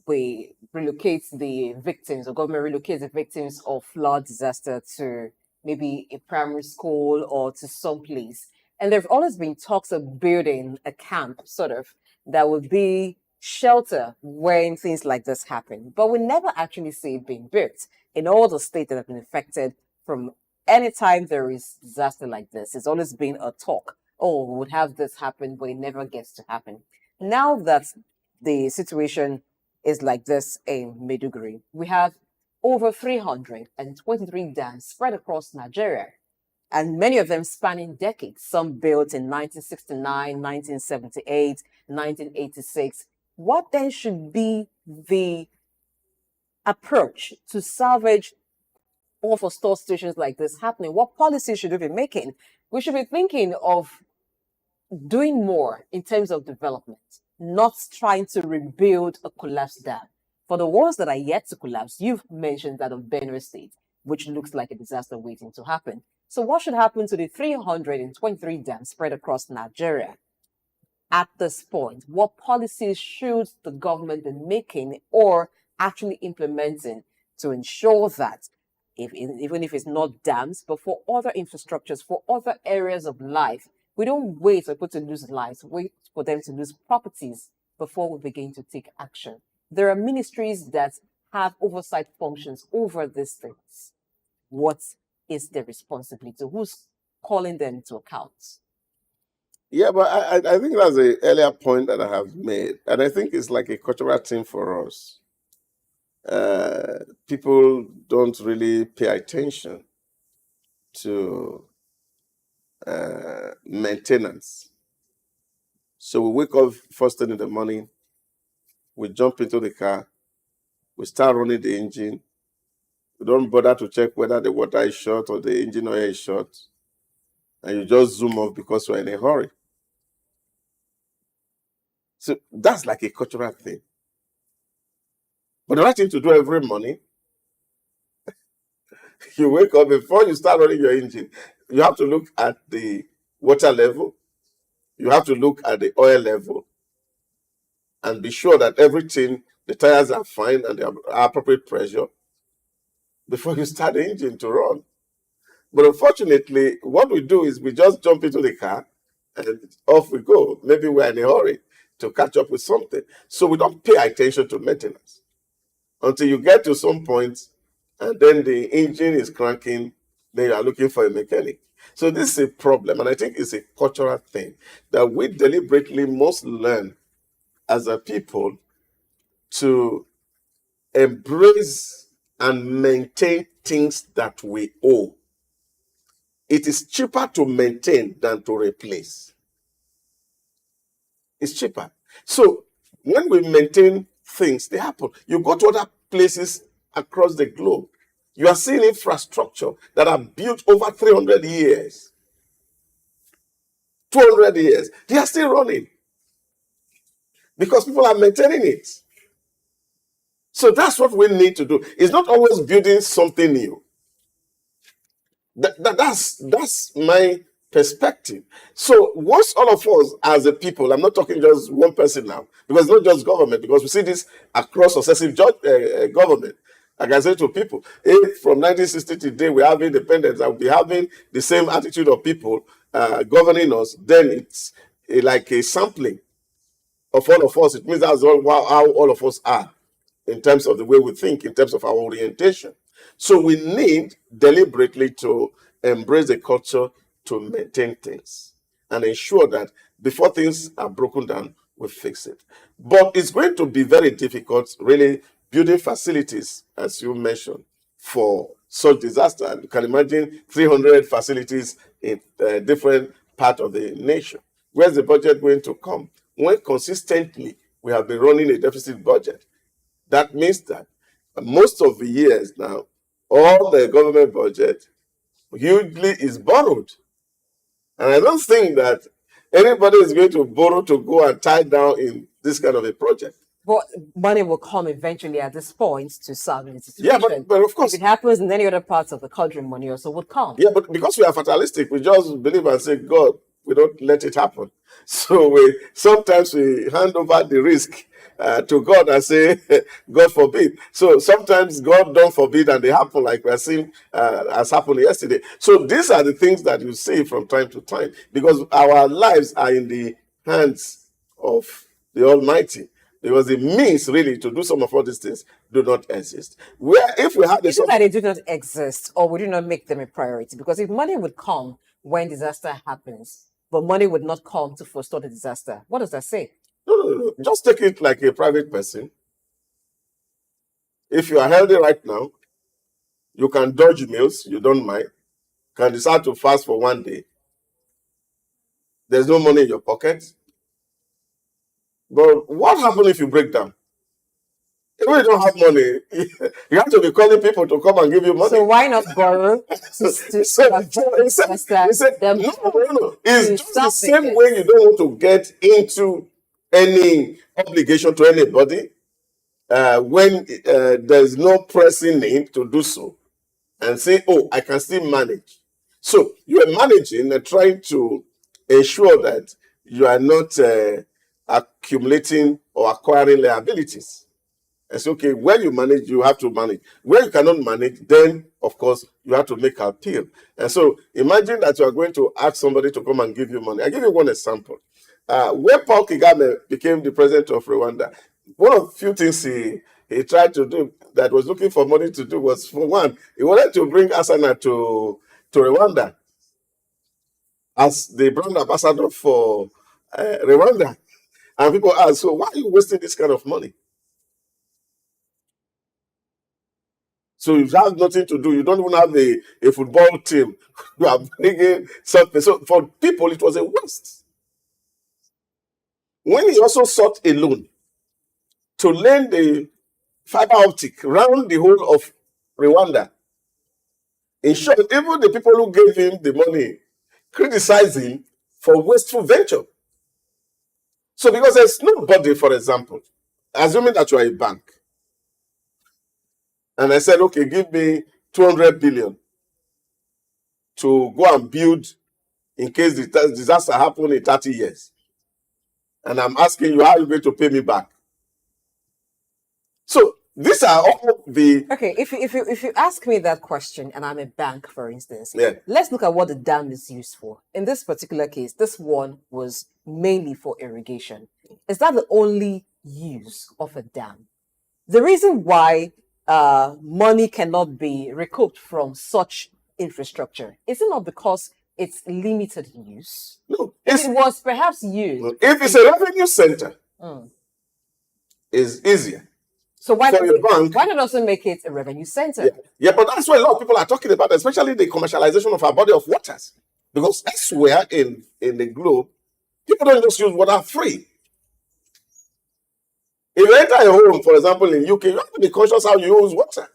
[SPEAKER 2] we relocate the victims, or government relocates the victims of flood disaster to maybe a primary school or to some place. And there have always been talks of building a camp, sort of, that would be shelter when things like this happen. But we never actually see it being built in all the states that have been affected from anytime there is disaster like this. It's always been a talk. Oh, we would have this happen, but it never gets to happen. Now that the situation is like this in Maiduguri, we have over 323 dams spread across Nigeria, and many of them spanning decades, some built in 1969, 1978, 1986. What then should be the approach to salvage or for store situations like this happening? What policies should we be making? We should be thinking of doing more in terms of development, not trying to rebuild a collapsed dam. For the ones that are yet to collapse, you've mentioned that of Benue State, which looks like a disaster waiting to happen. So what should happen to the 323 dams spread across Nigeria at this point? What policies should the government be making or actually implementing to ensure that even if it's not dams, but for other infrastructures, for other areas of life, we don't wait for people to lose lives, wait for them to lose properties before we begin to take action. There are ministries that have oversight functions over these things. What is their responsibility? Who's calling them to account?
[SPEAKER 3] Yeah, but I think that's an earlier point that I have made. And I think it's like a cultural thing for us. People don't really pay attention to maintenance. So we wake up first thing in the morning, we jump into the car, we start running the engine. We don't bother to check whether the water is short or the engine oil is short. And you just zoom off because you're in a hurry. So that's like a cultural thing. But the right thing to do every morning, you wake up, before you start running your engine, you have to look at the water level, you have to look at the oil level, and be sure that everything, the tires are fine and they have appropriate pressure before you start the engine to run. But unfortunately, what we do is we just jump into the car and off we go. Maybe we're in a hurry to catch up with something. So we don't pay attention to maintenance until you get to some point and then the engine is cranking, then you are looking for a mechanic. So this is a problem, and I think it's a cultural thing that we deliberately must learn as a people to embrace and maintain things that we owe. It is cheaper to maintain than to replace. It's cheaper. So when we maintain things, they happen. You go to other places across the globe, you are seeing infrastructure that are built over 300 years, 200 years. They are still running because people are maintaining it. So that's what we need to do. It's not always building something new. That's my perspective. So once all of us as a people, I'm not talking just one person now, because it's not just government, because we see this across successive government. Like I said to people, if from 1960 to today we have independence, I'll be having the same attitude of people governing us, then it's like a sampling of all of us. It means that's how all of us are in terms of the way we think, in terms of our orientation. So we need deliberately to embrace the culture to maintain things and ensure that before things are broken down, we fix it. But it's going to be very difficult, really, building facilities, as you mentioned, for such disaster. And you can imagine 300 facilities in different parts of the nation. Where's the budget going to come? When consistently we have been running a deficit budget, that means that most of the years now, all the government budget hugely is borrowed. And I don't think that anybody is going to borrow to go and tie down in this kind of a project.
[SPEAKER 2] But money will come eventually at this point to solve the
[SPEAKER 3] Yeah,
[SPEAKER 2] situation.
[SPEAKER 3] but of
[SPEAKER 2] If
[SPEAKER 3] course,
[SPEAKER 2] it happens in any other parts of the country, money also would come.
[SPEAKER 3] yeah, but because we are fatalistic, we just believe and say, God, we don't let it happen. So we sometimes we hand over the risk to God and say, God forbid. So sometimes God don't forbid and they happen, like we are seeing as happened yesterday. So these are the things that you see from time to time because our lives are in the hands of the Almighty. Because the means really to do some of all these things do not exist. Where if we had
[SPEAKER 2] Is it that they do not exist, or we do not make them a priority? Because if money would come when disaster happens, but money would not come to forestall the disaster, what does that say?
[SPEAKER 3] no, just take it like a private person. If you are healthy right now, you can dodge meals, you don't mind, can decide to fast for one day. There's no money in your pocket. But what happens if you break down? If you don't have money, you have to be calling people to come and give you money.
[SPEAKER 2] So why not borrow to avoid disaster?
[SPEAKER 3] No. It's just the same way you don't want to get into any obligation to anybody when there's no pressing need to do so and say, oh, I can still manage. So you are managing and trying to ensure that you are not accumulating or acquiring liabilities. It's okay. When you manage, you have to manage. Where you cannot manage, then, of course, you have to make an appeal. And so imagine that you are going to ask somebody to come and give you money. I'll give you one example. When Paul Kagame became the president of Rwanda, one of the few things he tried to do that was looking for money to do was, for one, he wanted to bring Asana to Rwanda as the brand ambassador for Rwanda. And people ask, so why are you wasting this kind of money? So you have nothing to do. You don't even have a football team. You are bringing something. So for people, it was a waste. When he also sought a loan to lend the fiber optic around the whole of Rwanda, in short, even the people who gave him the money criticized him for wasteful venture. So because there's nobody, for example, assuming that you are a bank, and I said, okay, give me 200 billion to go and build in case the disaster happened in 30 years. And I'm asking you, how are you going to pay me back? So these are all the...
[SPEAKER 2] Okay, if you ask me that question and I'm a bank, for instance,
[SPEAKER 3] Yeah.
[SPEAKER 2] let's look at what the dam is used for. In this particular case, this one was mainly for irrigation. Is that the only use of a dam? The reason why money cannot be recouped from such infrastructure, is it not because it's limited use?
[SPEAKER 3] No,
[SPEAKER 2] If it was perhaps used.
[SPEAKER 3] if it's a revenue center, it's easier.
[SPEAKER 2] So why
[SPEAKER 3] For a bank,
[SPEAKER 2] not also make it a revenue center?
[SPEAKER 3] Yeah, but that's what a lot of people are talking about, especially the commercialization of our body of waters. Because elsewhere in the globe, people don't just use water free. If you enter a home, for example, in UK, you have to be conscious how you use water.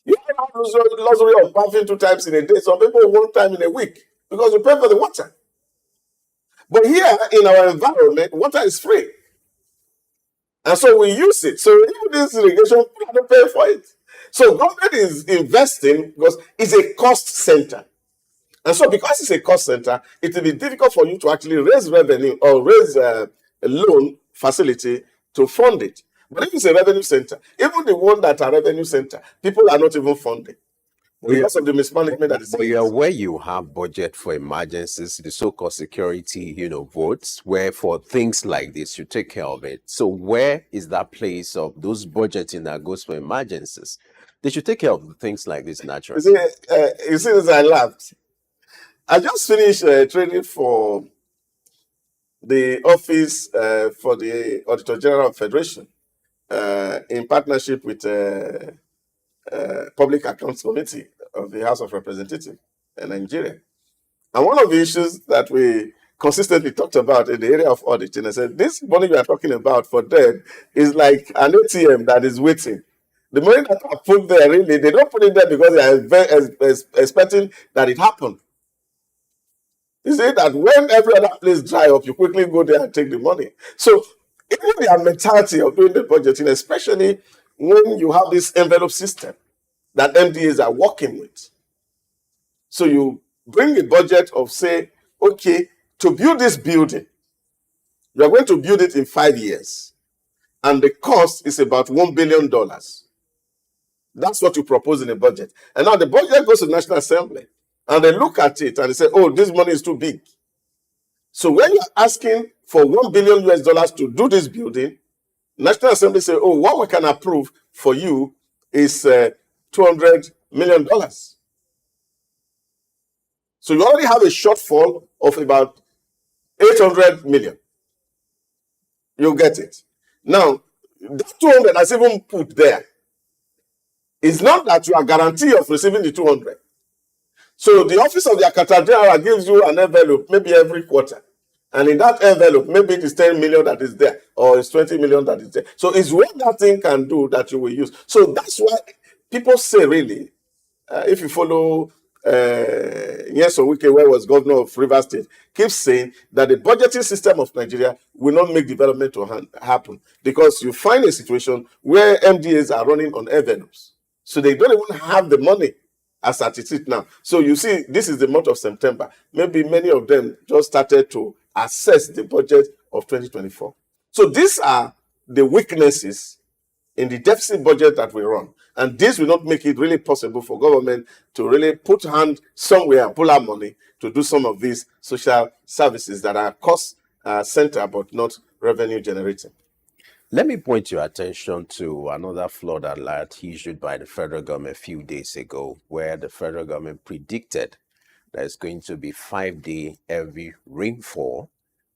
[SPEAKER 3] You don't have the luxury of bathing 2 times in a day. Some people 1 time in a week because you pay for the water. But here in our environment, water is free. And so we use it. So even this irrigation, people have to pay for it. So government is investing because it's a cost center. And so because it's a cost center, it will be difficult for you to actually raise revenue or raise a loan facility to fund it. But if it's a revenue center, even the one that are revenue center, people are not even funding because of the mismanagement that is.
[SPEAKER 1] But you're where you have budget for emergencies, the so-called security, votes, where for things like this, you take care of it. So where is that place of those budgeting that goes for emergencies? They should take care of things like this naturally.
[SPEAKER 3] You see, as I laughed, I just finished training for the office for the Auditor General of Federation in partnership with Public Accounts Committee of the House of Representatives in Nigeria. And one of the issues that we consistently talked about in the area of auditing, I said, this money you are talking about for them is like an ATM that is waiting. The money that are put there, really, they don't put it there because they are expecting that it happened. You see that when every other place dry up, you quickly go there and take the money. So Even their mentality of doing the budgeting, especially when you have this envelope system that MDAs are working with. So you bring a budget of, say, okay, to build this building, you are going to build it in 5 years, and the cost is about $1 billion. That's what you propose in the budget. And now the budget goes to the National Assembly, and they look at it and they say, oh, this money is too big. So when you're asking for $1 billion US to do this building, National Assembly say, oh, what we can approve for you is $200 million. So you already have a shortfall of about 800 million. You get it. Now, that 200 that's even put there is not that you are guaranteed of receiving the 200. So the office of the Accountant General gives you an envelope maybe every quarter. And in that envelope, maybe it is 10 million that is there, or it's 20 million that is there. So it's what that thing can do that you will use. So that's why people say, really, if you follow Osamhanze, where was governor of Rivers State, keeps saying that the budgeting system of Nigeria will not make development to happen, because you find a situation where MDAs are running on envelopes. So they don't even have the money as at it is now. So you see, this is the month of September. Maybe many of them just started to assess the budget of 2024. So these are the weaknesses in the deficit budget that we run. And this will not make it really possible for government to really put hand somewhere and pull out money to do some of these social services that are cost center but not revenue generating.
[SPEAKER 1] Let me point your attention to another flood alert issued by the federal government a few days ago, where the federal government predicted there's going to be 5-day heavy rainfall,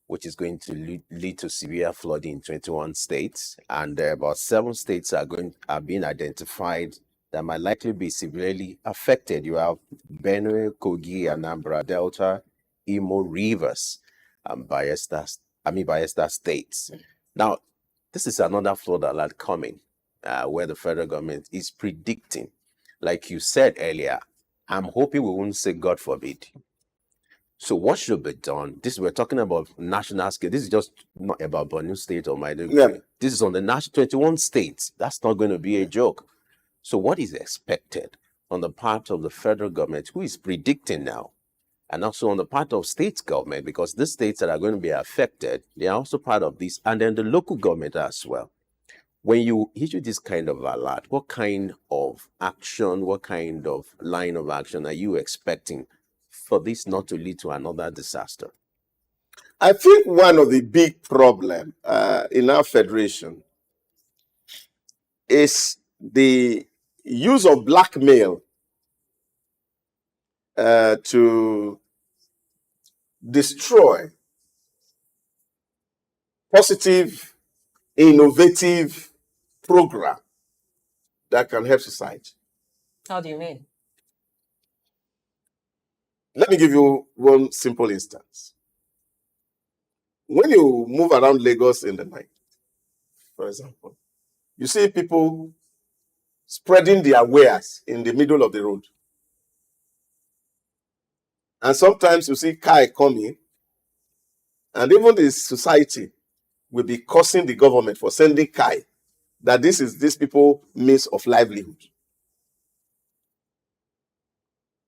[SPEAKER 1] which is going to lead to severe flooding in 21 states. And about 7 states are being identified that might likely be severely affected. You have Benue, Kogi, Anambra, Delta, Imo, Rivers, and Bayelsa states. Now, this is another flood alert coming, where the federal government is predicting, like you said earlier, I'm hoping we won't say God forbid. So what should be done? We're talking about national scale. This is just not about Borno State or Maiduguri.
[SPEAKER 3] Yeah.
[SPEAKER 1] This is on the national 21 states. That's not going to be a joke. So what is expected on the part of the federal government, who is predicting now, and also on the part of state government, because the states that are going to be affected, they are also part of this, and then the local government as well. When you issue this kind of alert, what kind of action, what kind of line of action are you expecting for this not to lead to another disaster?
[SPEAKER 3] I think one of the big problems in our federation is the use of blackmail to destroy positive, innovative program that can help society.
[SPEAKER 2] How do you mean?
[SPEAKER 3] Let me give you one simple instance. When you move around Lagos in the night, for example, you see people spreading their wares in the middle of the road. And sometimes you see car coming, and even the society will be cursing the government for sending Kai, that this is these people means of livelihood.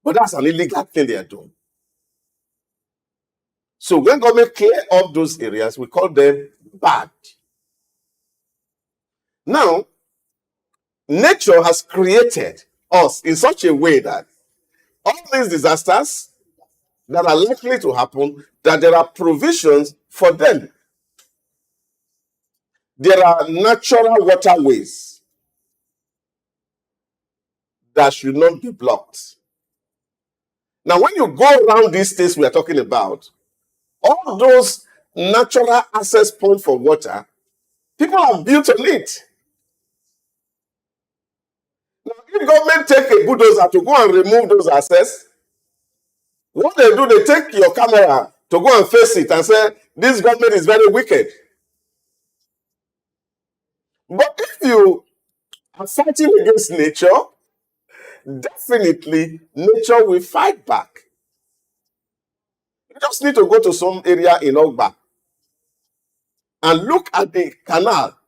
[SPEAKER 3] But that's an illegal thing they are doing. So when government clear up those areas, we call them bad. Now, nature has created us in such a way that all these disasters that are likely to happen, that there are provisions for them. There are natural waterways that should not be blocked. Now, when you go around these states we are talking about, all those natural access points for water, people have built on it. Now, if government take a bulldozer to go and remove those access, what they do, they take your camera to go and face it and say, this government is very wicked. But if you are fighting against nature, definitely nature will fight back. You just need to go to some area in Ogba. and look at the canal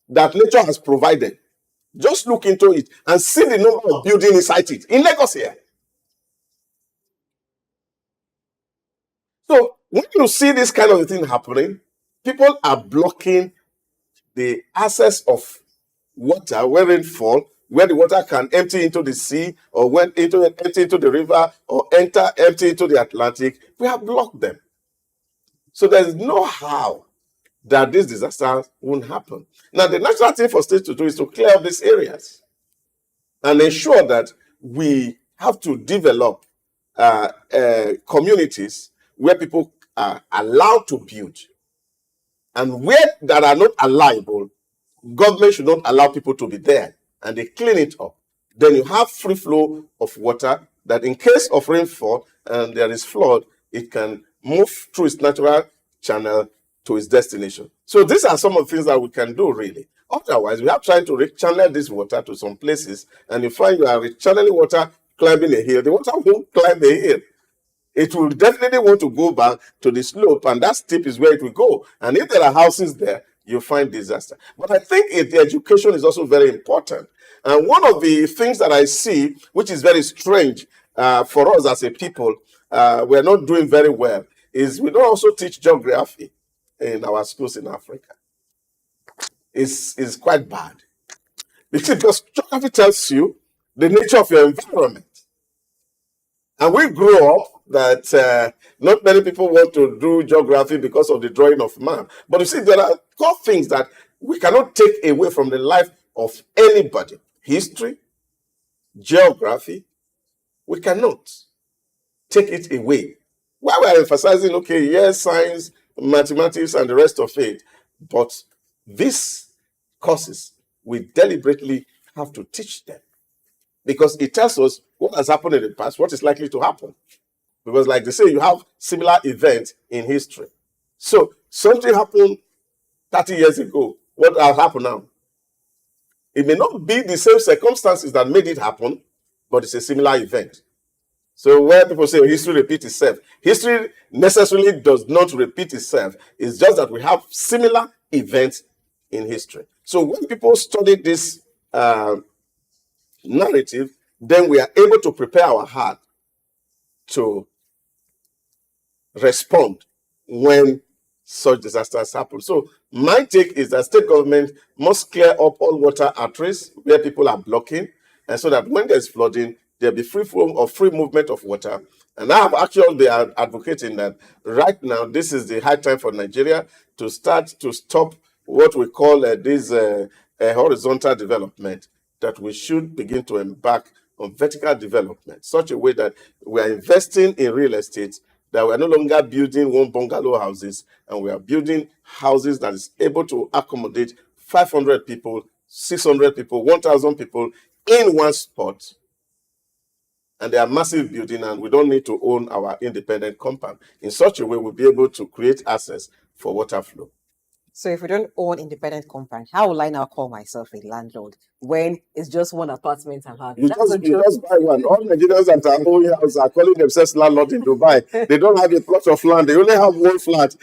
[SPEAKER 3] that nature has provided. Just look into it and see the number of buildings inside it in Lagos here. So when you see this kind of thing happening, people are blocking the access of water where rain fall, where the water can empty into the sea or empty into the river or empty into the Atlantic. We have blocked them. So there is no how that this disaster won't happen. Now, the natural thing for states to do is to clear up these areas and ensure that we have to develop communities where people are allowed to build. And where that are not allowable, government should not allow people to be there, and they clean it up. Then you have free flow of water that in case of rainfall and there is flood, it can move through its natural channel to its destination. So these are some of the things that we can do really. Otherwise, we are trying to rechannel this water to some places, and you find you are rechanneling water climbing a hill. The water won't climb the hill. It will definitely want to go back to the slope, and that steep is where it will go. And if there are houses there, you find disaster. But I think the education is also very important. And one of the things that I see, which is very strange for us as a people, we're not doing very well, is we don't also teach geography in our schools in Africa. It's quite bad. Because geography tells you the nature of your environment. And we grew up that not many people want to do geography because of the drawing of man. But you see, there are core things that we cannot take away from the life of anybody. History, geography, we cannot take it away. While we are emphasizing, okay, yes, science, mathematics, and the rest of it, but these courses, we deliberately have to teach them. Because it tells us what has happened in the past, what is likely to happen. Because like they say, you have similar events in history. So something happened 30 years ago. What will happen now? It may not be the same circumstances that made it happen, but it's a similar event. So where people say history repeats itself, history necessarily does not repeat itself. It's just that we have similar events in history. So when people study this narrative, then we are able to prepare our heart to respond when such disasters happen. So my take is that state government must clear up all water arteries where people are blocking, and so that when there's flooding, there'll be free flow or free movement of water. And I have actually been advocating that right now, this is the high time for Nigeria to start to stop what we call this horizontal development, that we should begin to embark on vertical development, such a way that we are investing in real estate, that we are no longer building one bungalow houses, and we are building houses that is able to accommodate 500 people, 600 people, 1,000 people in one spot. And they are massive building, and we don't need to own our independent compound. In such a way, we'll be able to create access for water flow.
[SPEAKER 2] So if we don't own independent compound, how will I now call myself a landlord when it's just one apartment I'm having?
[SPEAKER 3] You just buy one. All Nigerians that are owning house are calling themselves landlord in Dubai. They don't have a plot of land. They only have one flat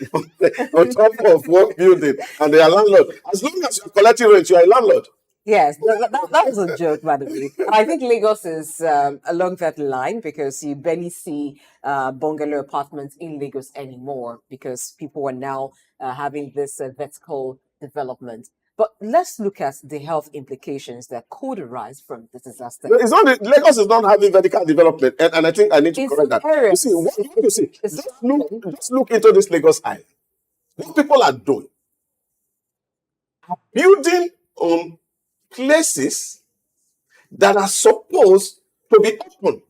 [SPEAKER 3] on top of one building, and they are landlord. As long as you're collecting rent, you are a landlord.
[SPEAKER 2] Yes, that was a joke, by the way. I think Lagos is along that line, because you barely see bungalow apartments in Lagos anymore, because people are now having this vertical development. But let's look at the health implications that could arise from this disaster.
[SPEAKER 3] No, it's not Lagos is not having vertical development, and I think I need to
[SPEAKER 2] It's
[SPEAKER 3] correct that. You see, what you see,
[SPEAKER 2] It's
[SPEAKER 3] just look into this Lagos Island. What people are doing, are building on places that are supposed to be open,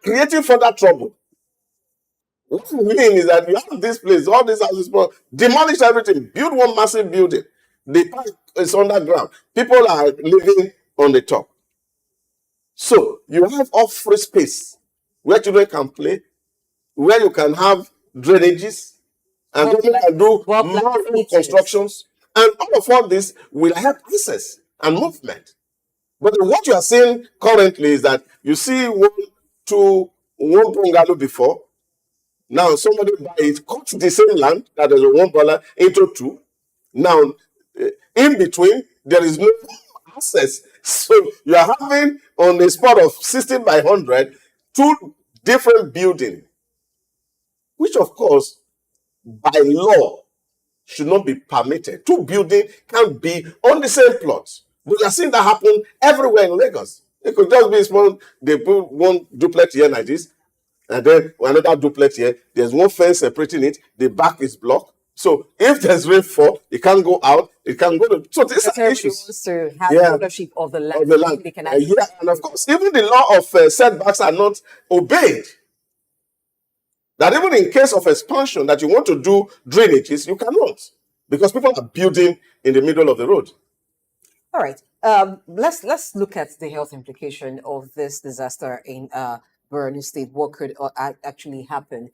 [SPEAKER 3] creating further trouble. What we mean is that you have this place, all these houses, demolish everything, build one massive building. The park is underground. People are living on the top. So you have off-free space where children can play, where you can have drainages, and people can do more constructions. And all this will help access and movement. But what you are seeing currently is that you see one bungalow before, Now somebody buy it, cut the same land that is $1 into two. Now, in between, there is no access. So you are having on a spot of 60 by 100, two different buildings, which of course, by law, should not be permitted. Two buildings can't be on the same plot. But you are seeing that happen everywhere in Lagos. It could just be small, they put one duplex here like this, and then another duplex here. There's one fence separating it. The back is blocked. So if there's rainfall, it can't go out. It can't go to. So these
[SPEAKER 2] Because
[SPEAKER 3] are
[SPEAKER 2] everybody
[SPEAKER 3] issues
[SPEAKER 2] wants to have
[SPEAKER 3] Yeah.
[SPEAKER 2] ownership of the land.
[SPEAKER 3] of the land.
[SPEAKER 2] They can actually
[SPEAKER 3] Yeah, and of course, even the law of setbacks are not obeyed. That even in case of expansion, that you want to do drainages, you cannot, because people are building in the middle of the road.
[SPEAKER 2] All right. Let's look at the health implication of this disaster in Borno State. What could actually happen?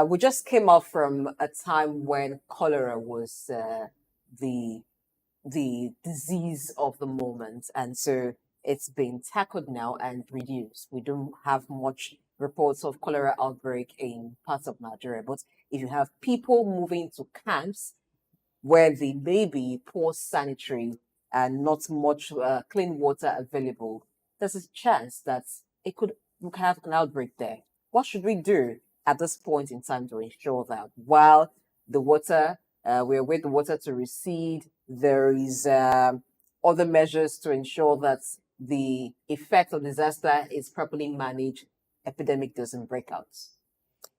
[SPEAKER 2] We just came out from a time when cholera was the disease of the moment, and so it's been tackled now and reduced. We don't have much reports of cholera outbreak in parts of Nigeria, but if you have people moving to camps where there may be poor sanitary and not much clean water available, there's a chance that we could have an outbreak there. What should we do at this point in time to ensure that while the water, we await the water to recede, there is other measures to ensure that the effect of disaster is properly managed, epidemic doesn't break out?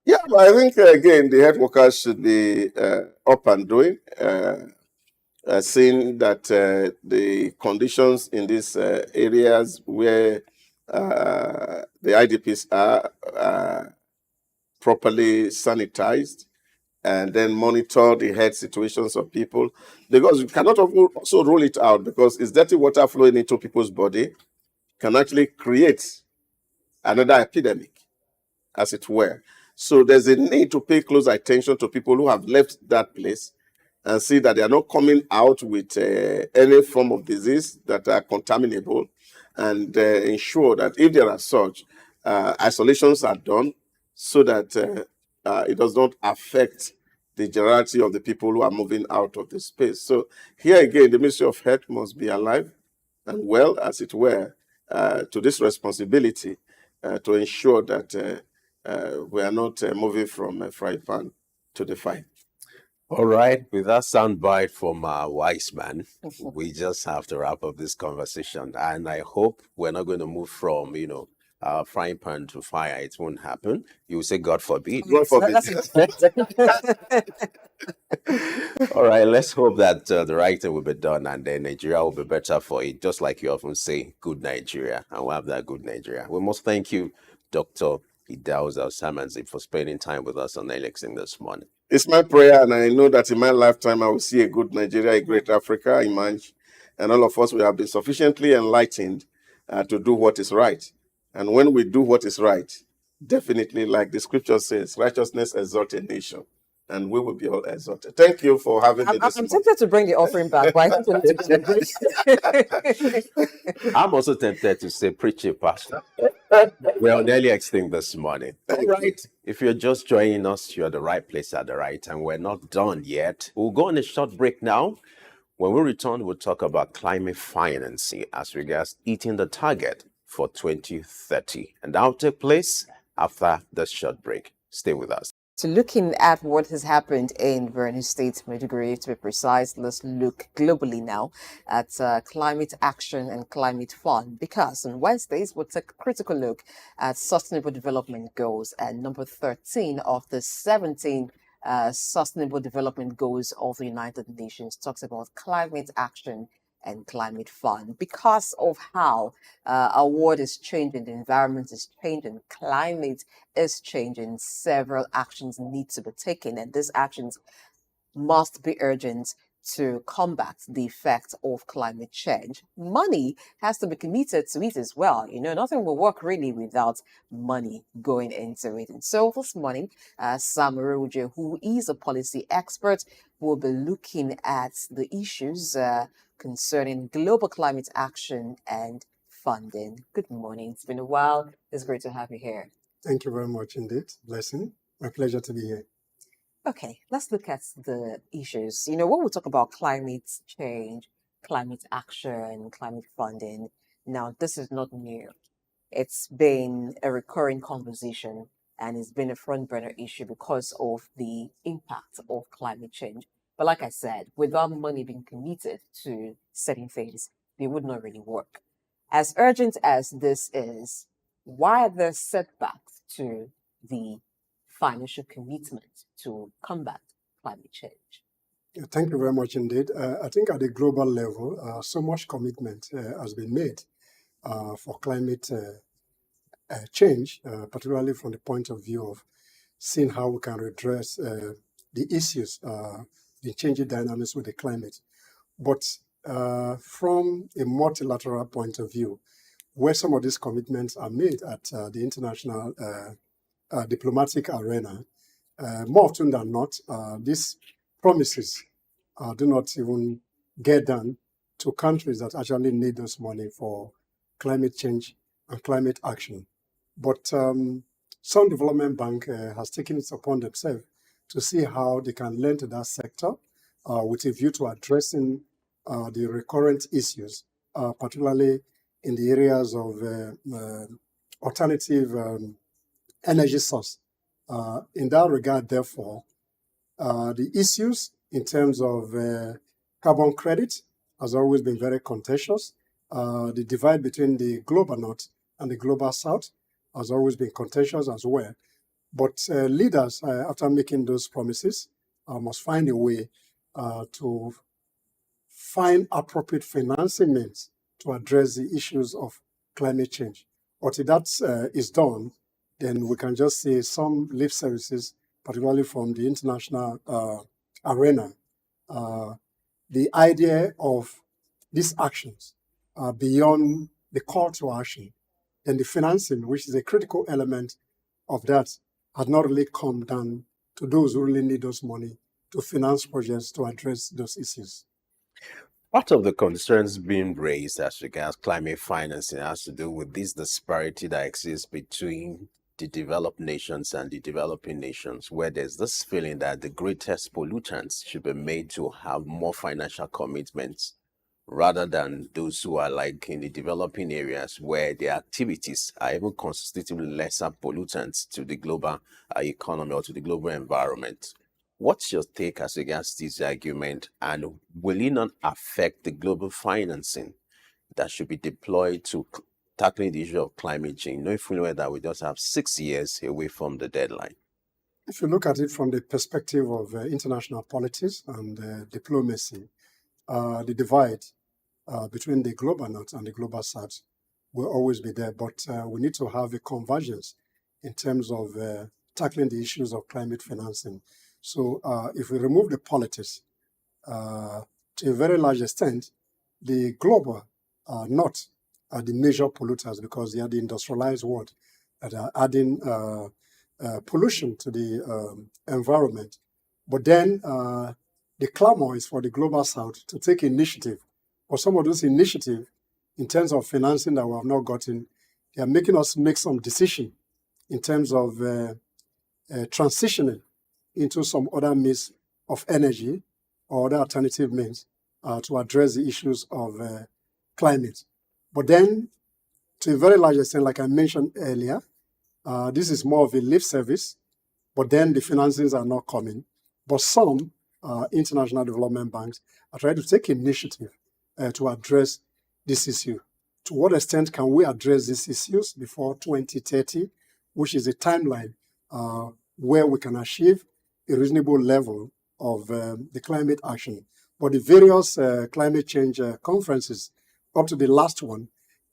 [SPEAKER 3] Yeah, but I think again the health workers should be up and doing, seeing that the conditions in these areas where the IDPs are properly sanitized, and then monitor the health situations of people, because you cannot also rule it out, because it's dirty water flowing into people's body can actually create another epidemic, as it were. So there's a need to pay close attention to people who have left that place and see that they are not coming out with any form of disease that are contaminable, and ensure that if there are such, isolations are done so that it does not affect the generality of the people who are moving out of the space. So here again, the Ministry of Health must be alive and well, as it were, to this responsibility to ensure that we are not moving from a fry pan to the fire.
[SPEAKER 1] All right, with that soundbite from our wise man, we just have to wrap up this conversation. And I hope we're not going to move from, frying pan to fire. It won't happen. You will say, God forbid.
[SPEAKER 3] God forbid.
[SPEAKER 2] That's important.
[SPEAKER 1] All right, let's hope that the right thing will be done and then Nigeria will be better for it. Just like you often say, good Nigeria. And we'll have that good Nigeria. We must thank you, Dr. Idahosa Osamhanze, for spending time with us on Elexing this morning.
[SPEAKER 3] It's my prayer, and I know that in my lifetime I will see a good Nigeria, a great Africa emerge, and all of us will have been sufficiently enlightened to do what is right. And when we do what is right, definitely, like the scripture says, righteousness exalts a nation, and we will be all exalted. Thank you for having me this
[SPEAKER 2] I'm
[SPEAKER 3] morning.
[SPEAKER 2] tempted to bring the offering back, but I think we need to get a break.
[SPEAKER 1] I'm also tempted to say, preach it, Pastor. We're on Early Extinct this morning. All right. If you're just joining us, you're at the right place at the right time. We're not done yet. We'll go on a short break now. When we return, we'll talk about climate financing as regards eating the target for 2030. And that'll take place after the short break. Stay with us.
[SPEAKER 2] So looking at what has happened in Borno State, Maiduguri to be precise, let's look globally now at climate action and climate fund, because on Wednesdays we'll take a critical look at sustainable development goals, and number 13 of the 17 Sustainable Development Goals of the United Nations talks about climate action and climate fund. Because of how our world is changing, the environment is changing, climate is changing, several actions need to be taken, and these actions must be urgent to combat the effect of climate change. Money has to be committed to it as well. Nothing will work really without money going into it. And so this morning, Sam Orovwuje, who is a policy expert, will be looking at the issues concerning global climate action and funding. Good morning. It's been a while. It's great to have you here.
[SPEAKER 4] Thank you very much indeed. Blessing. My pleasure to be here.
[SPEAKER 2] Okay, let's look at the issues. When we talk about climate change, climate action, climate funding, now this is not new. It's been a recurring conversation and it's been a front burner issue because of the impact of climate change. But like I said, without money being committed to certain things, they would not really work. As urgent as this is, why are there setbacks to the financial commitment to combat climate change?
[SPEAKER 4] Thank you very much indeed. I think at the global level, so much commitment has been made for climate change, particularly from the point of view of seeing how we can redress the issues, the changing dynamics with the climate. But from a multilateral point of view, where some of these commitments are made at the international diplomatic arena, more often than not, these promises do not even get done to countries that actually need this money for climate change and climate action. But some development bank has taken it upon themselves to see how they can lend to that sector with a view to addressing the recurrent issues, particularly in the areas of alternative energy source. In that regard, therefore, the issues in terms of carbon credit has always been very contentious. The divide between the global north and the global south has always been contentious as well. But leaders, after making those promises, must find a way to find appropriate financing means to address the issues of climate change. Until that is done, then we can just see some lip services, particularly from the international arena. The idea of these actions beyond the call to action and the financing, which is a critical element of that, has not really come down to those who really need those money to finance projects to address those issues.
[SPEAKER 1] Part of the concerns being raised as regards climate financing has to do with this disparity that exists between the developed nations and the developing nations, where there's this feeling that the greatest pollutants should be made to have more financial commitments rather than those who are like in the developing areas where their activities are even constitutively lesser pollutants to the global economy or to the global environment. What's your take as regards this argument, and will it not affect the global financing that should be deployed to tackling the issue of climate change, knowing fully well that we just have 6 years away from the deadline?
[SPEAKER 4] If you look at it from the perspective of international politics and diplomacy, the divide between the global north and the global south will always be there, but we need to have a convergence in terms of tackling the issues of climate financing. So if we remove the politics, to a very large extent, the global north are the major polluters because they are the industrialized world that are adding pollution to the environment. But then the clamor is for the global south to take initiative. For some of those initiatives, in terms of financing that we have not gotten, they are making us make some decision in terms of transitioning into some other means of energy or other alternative means to address the issues of climate. But then, to a very large extent, like I mentioned earlier, this is more of a lip service, but then the financings are not coming. But some international development banks are trying to take initiative to address this issue. To what extent can we address these issues before 2030, which is a timeline where we can achieve a reasonable level of the climate action? But the various climate change conferences, up to the last one,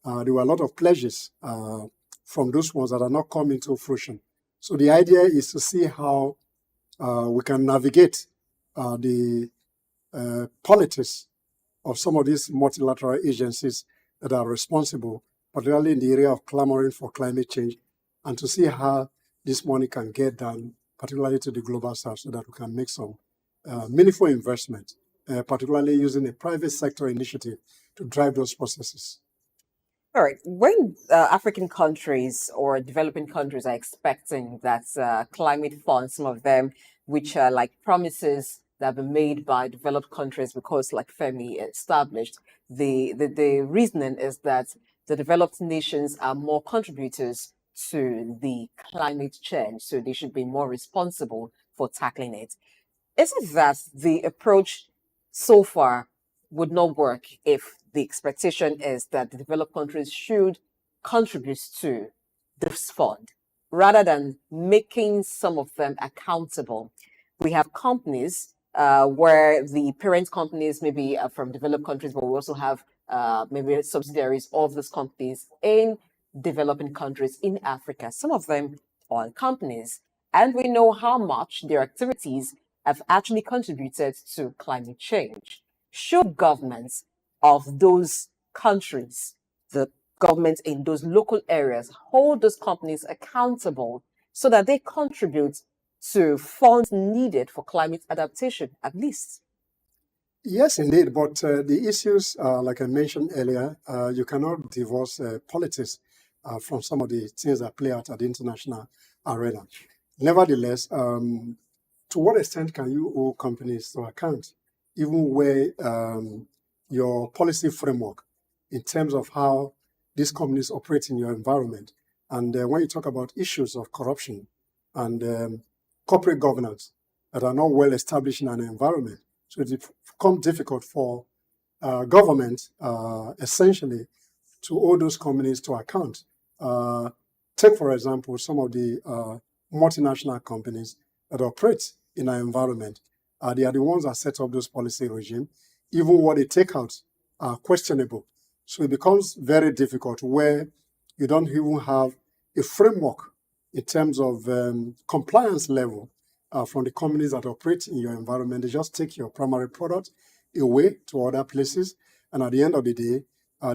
[SPEAKER 4] there were a lot of pledges from those ones that are not coming to fruition. So the idea is to see how we can navigate the politics of some of these multilateral agencies that are responsible, particularly in the area of clamoring for climate change, and to see how this money can get done, particularly to the global south, so that we can make some meaningful investment, particularly using a private sector initiative to drive those processes.
[SPEAKER 2] All right. When African countries or developing countries are expecting that climate funds, some of them, which are like promises that have been made by developed countries, because, like Femi established, the reasoning is that the developed nations are more contributors to the climate change, so they should be more responsible for tackling it. Is it that the approach so far would not work if the expectation is that the developed countries should contribute to this fund rather than making some of them accountable? We have companies where the parent companies maybe are from developed countries, but we also have maybe subsidiaries of these companies in developing countries in Africa, some of them oil companies. And we know how much their activities have actually contributed to climate change. Should governments of those countries, the governments in those local areas, hold those companies accountable so that they contribute to funds needed for climate adaptation, at least?
[SPEAKER 4] Yes, indeed. But the issues, like I mentioned earlier, you cannot divorce politics from some of the things that play out at the international arena. Nevertheless, to what extent can you hold companies to account, even where your policy framework in terms of how these companies operate in your environment? And when you talk about issues of corruption and corporate governance that are not well established in an environment, so it becomes difficult for government essentially to hold those companies to account. Take, for example, some of the multinational companies that operate in our environment. They are the ones that set up those policy regime. Even what they take out are questionable. So it becomes very difficult where you don't even have a framework in terms of compliance level from the companies that operate in your environment. They just take your primary product away to other places. And at the end of the day,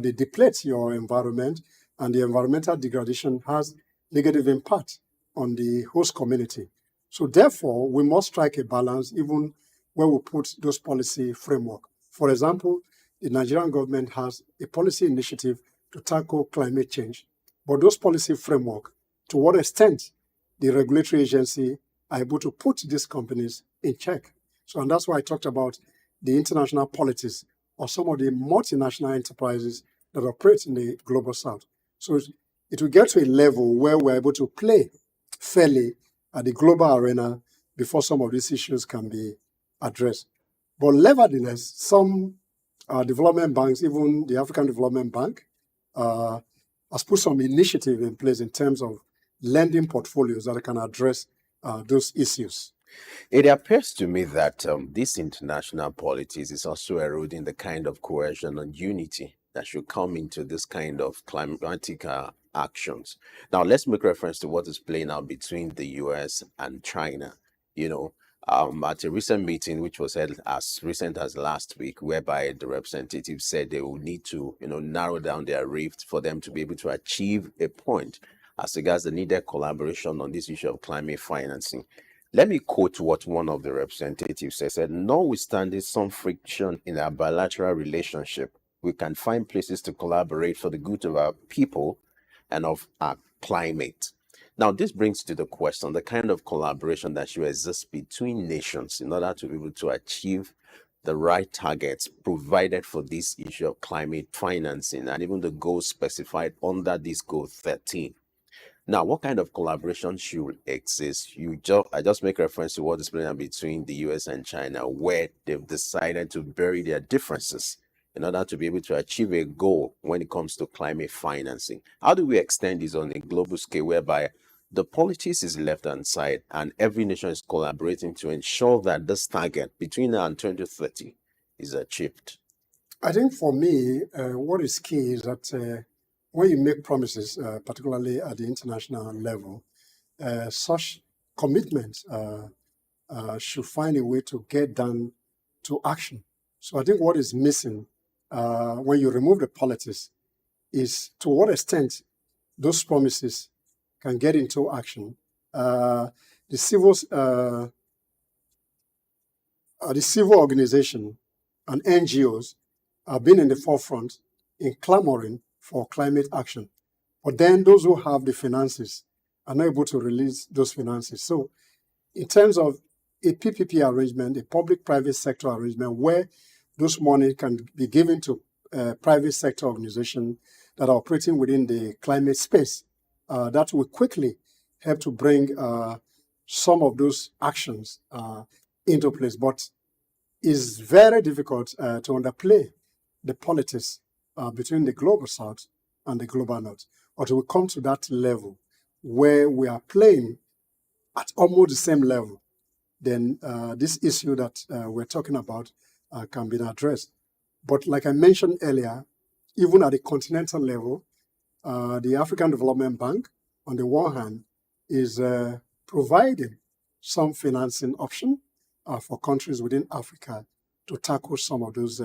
[SPEAKER 4] they deplete your environment, and the environmental degradation has negative impact on the host community. So therefore, we must strike a balance even where we put those policy framework. For example, the Nigerian government has a policy initiative to tackle climate change. But those policy framework, to what extent the regulatory agency are able to put these companies in check? So, and that's why I talked about the international politics of some of the multinational enterprises that operate in the global south. So it will get to a level where we're able to play fairly at the global arena before some of these issues can be addressed. But nevertheless, some development banks, even the African Development Bank, has put some initiative in place in terms of lending portfolios that can address those issues.
[SPEAKER 1] It appears to me that this international politics is also eroding the kind of cohesion and unity that should come into this kind of climatic actions. Now, let's make reference to what is playing out between the US and China. You know, at a recent meeting, which was held as recent as last week, whereby the representatives said they will need to, narrow down their rift for them to be able to achieve a point as regards the needed collaboration on this issue of climate financing. Let me quote what one of the representatives said, notwithstanding some friction in our bilateral relationship, we can find places to collaborate for the good of our people and of our climate. Now, this brings to the question, the kind of collaboration that should exist between nations in order to be able to achieve the right targets provided for this issue of climate financing and even the goals specified under this goal 13. Now, what kind of collaboration should exist? I just make reference to what is playing out between the US and China, where they've decided to bury their differences in order to be able to achieve a goal when it comes to climate financing. How do we extend this on a global scale whereby the politics is left aside and every nation is collaborating to ensure that this target between now and 2030 is achieved?
[SPEAKER 4] I think for me, what is key is that when you make promises, particularly at the international level, such commitments should find a way to get down to action. So I think what is missing when you remove the politics is to what extent those promises can get into action. The civil organization and NGOs have been in the forefront in clamoring for climate action. But then those who have the finances are not able to release those finances. So in terms of a PPP arrangement, a public-private sector arrangement, where those money can be given to private sector organizations that are operating within the climate space, that will quickly help to bring some of those actions into place. But it's very difficult to underplay the politics between the global south and the global north. But we come to that level where we are playing at almost the same level, then this issue that we're talking about can be addressed. But like I mentioned earlier, even at the continental level, the African Development Bank, on the one hand, is providing some financing option for countries within Africa to tackle some of those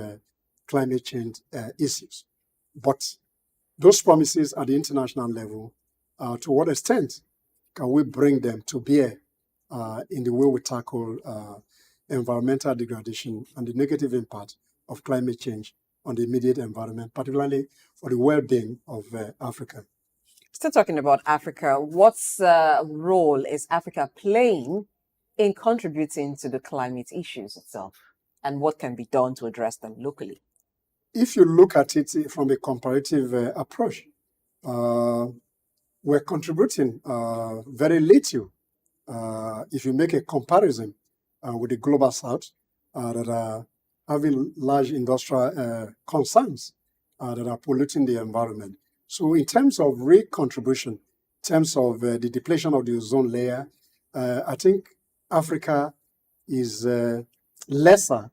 [SPEAKER 4] climate change issues. But those promises at the international level, to what extent can we bring them to bear in the way we tackle environmental degradation and the negative impact of climate change on the immediate environment, particularly for the well-being of Africa?
[SPEAKER 2] Still talking about Africa, what role is Africa playing in contributing to the climate issues itself? And what can be done to address them locally?
[SPEAKER 4] If you look at it from a comparative approach, we're contributing very little if you make a comparison with the global south that are having large industrial concerns that are polluting the environment. So in terms of real contribution, in terms of the depletion of the ozone layer, I think Africa is lesser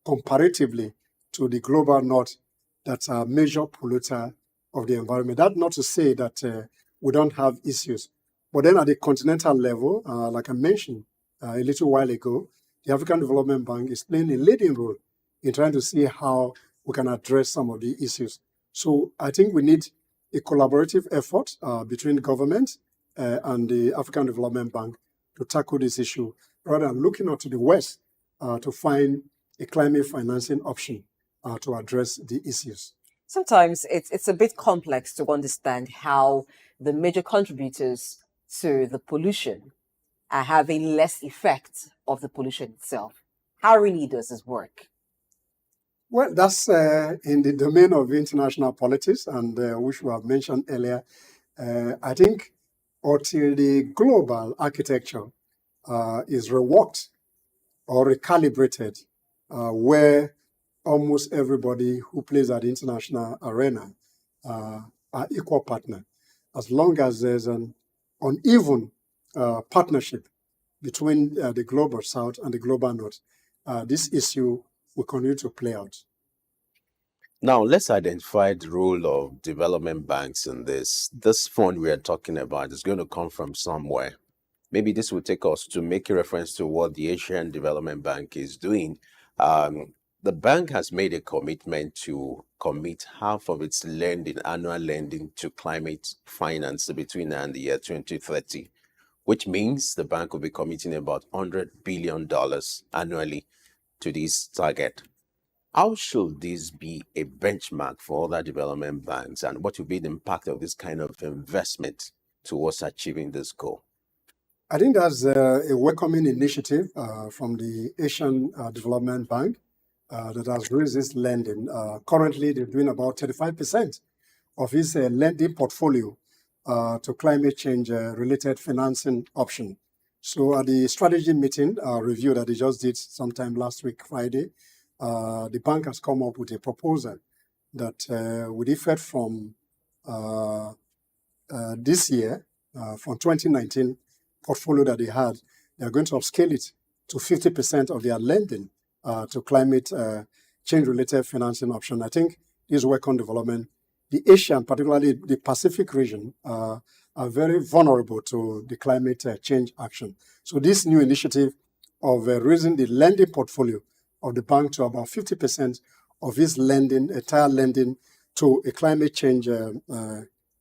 [SPEAKER 4] comparatively to the global north that's a major polluter of the environment. That's not to say that we don't have issues. But then at the continental level, like I mentioned a little while ago, the African Development Bank is playing a leading role in trying to see how we can address some of the issues. So I think we need a collaborative effort between government and the African Development Bank to tackle this issue, rather than looking out to the West to find a climate financing option to address the issues.
[SPEAKER 2] Sometimes it's a bit complex to understand how the major contributors to the pollution are having less effect of the pollution itself. How really does this work?
[SPEAKER 4] Well, that's in the domain of international politics, and which we have mentioned earlier. I think until the global architecture is reworked or recalibrated, where almost everybody who plays at the international arena are equal partner, as long as there's an uneven partnership between the global south and the global north, this issue will continue to play out.
[SPEAKER 1] Now, let's identify the role of development banks in this. This fund we are talking about is going to come from somewhere. Maybe this will take us to make a reference to what the Asian Development Bank is doing. The bank has made a commitment to commit half of its lending, annual lending, to climate finance between now and the year 2030, which means the bank will be committing about $100 billion annually to this target. How should this be a benchmark for other development banks, and what will be the impact of this kind of investment towards achieving this goal?
[SPEAKER 4] I think that's a welcoming initiative from the Asian Development Bank that has raised its lending. Currently, they're doing about 35% of its lending portfolio to climate change related financing option. So at the strategy meeting review that they just did sometime last week, Friday, the bank has come up with a proposal that with effect from this year, from 2019 portfolio that they had, they are going to upscale it to 50% of their lending to climate change-related financing option. I think this is welcome development. The Asian, particularly the Pacific region, are very vulnerable to the climate change action. So this new initiative of raising the lending portfolio of the bank to about 50% of its lending, entire lending to a climate change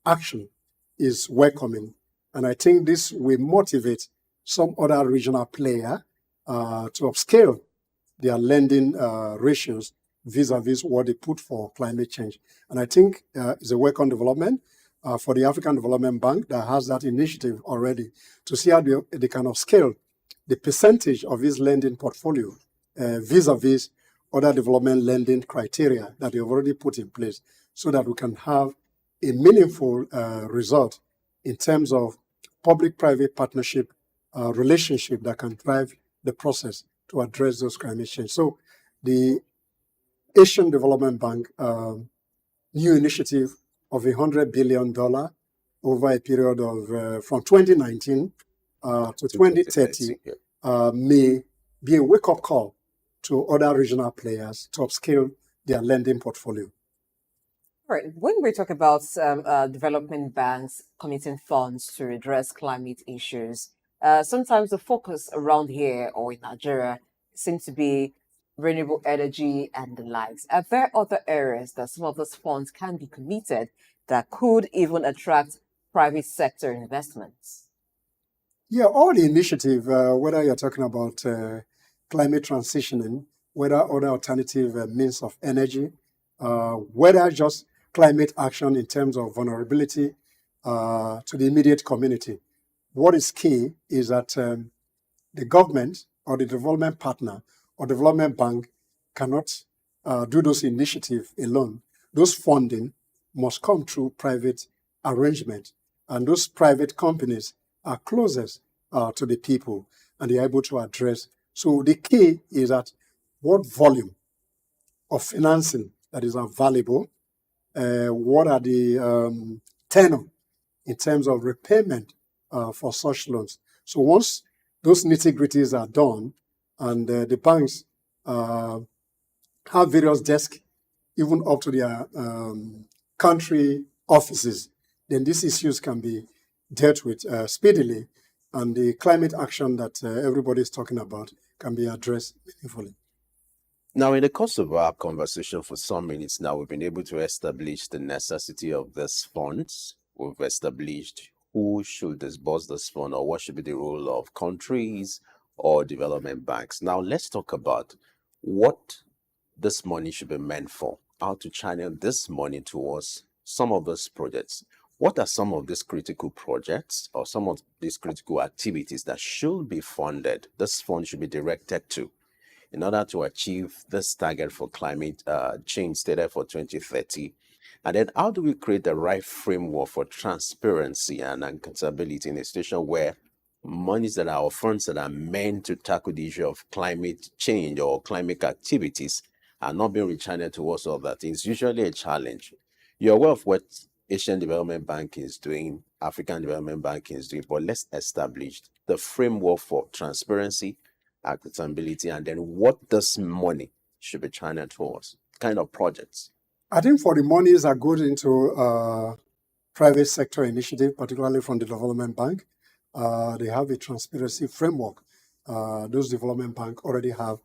[SPEAKER 4] action is welcoming. And I think this will motivate some other regional player to upscale their lending ratios vis-a-vis what they put for climate change. And I think it's a welcome development for the African Development Bank that has that initiative already to see how they kind of scale the percentage of its lending portfolio vis-a-vis other development lending criteria that they've already put in place so that we can have a meaningful result in terms of public-private partnership relationship that can drive the process to address those climate change. So the Asian Development Bank new initiative of $100 billion over a period of from 2019 to 2030 may be a wake-up call to other regional players to upscale their lending portfolio.
[SPEAKER 2] All right. When we talk about development banks committing funds to address climate issues, sometimes the focus around here or in Nigeria seems to be renewable energy and the likes. Are there other areas that some of those funds can be committed that could even attract private sector investments?
[SPEAKER 4] Yeah, all the initiative, whether you're talking about climate transitioning, whether other alternative means of energy, whether just climate action in terms of vulnerability to the immediate community. What is key is that the government or the development partner or development bank cannot do those initiatives alone. Those funding must come through private arrangement, and those private companies are closest to the people, and they're able to address. So the key is that what volume of financing that is available, what are the tenor in terms of repayment for such loans. So once those nitty-gritties are done, and the banks have various desks, even up to their country offices, then these issues can be dealt with speedily, and the climate action that everybody is talking about can be addressed meaningfully.
[SPEAKER 1] Now, in the course of our conversation for some minutes now, we've been able to establish the necessity of these funds. We've established who should disburse this fund or what should be the role of countries or development banks. Now, let's talk about what this money should be meant for, how to channel this money towards some of those projects. What are some of these critical projects or some of these critical activities that should be funded, this fund should be directed to, in order to achieve this target for climate change stated for 2030? And then how do we create the right framework for transparency and accountability in a situation where monies that are or funds that are meant to tackle the issue of climate change or climate activities are not being rechanneled towards all that? It's usually a challenge. You're aware of what Asian Development Bank is doing, African Development Bank is doing, but let's establish the framework for transparency, accountability, and then what this money should be channeled towards, kind of projects.
[SPEAKER 4] I think for the monies that goes into private sector initiative, particularly from the development bank, they have a transparency framework. Those development banks already have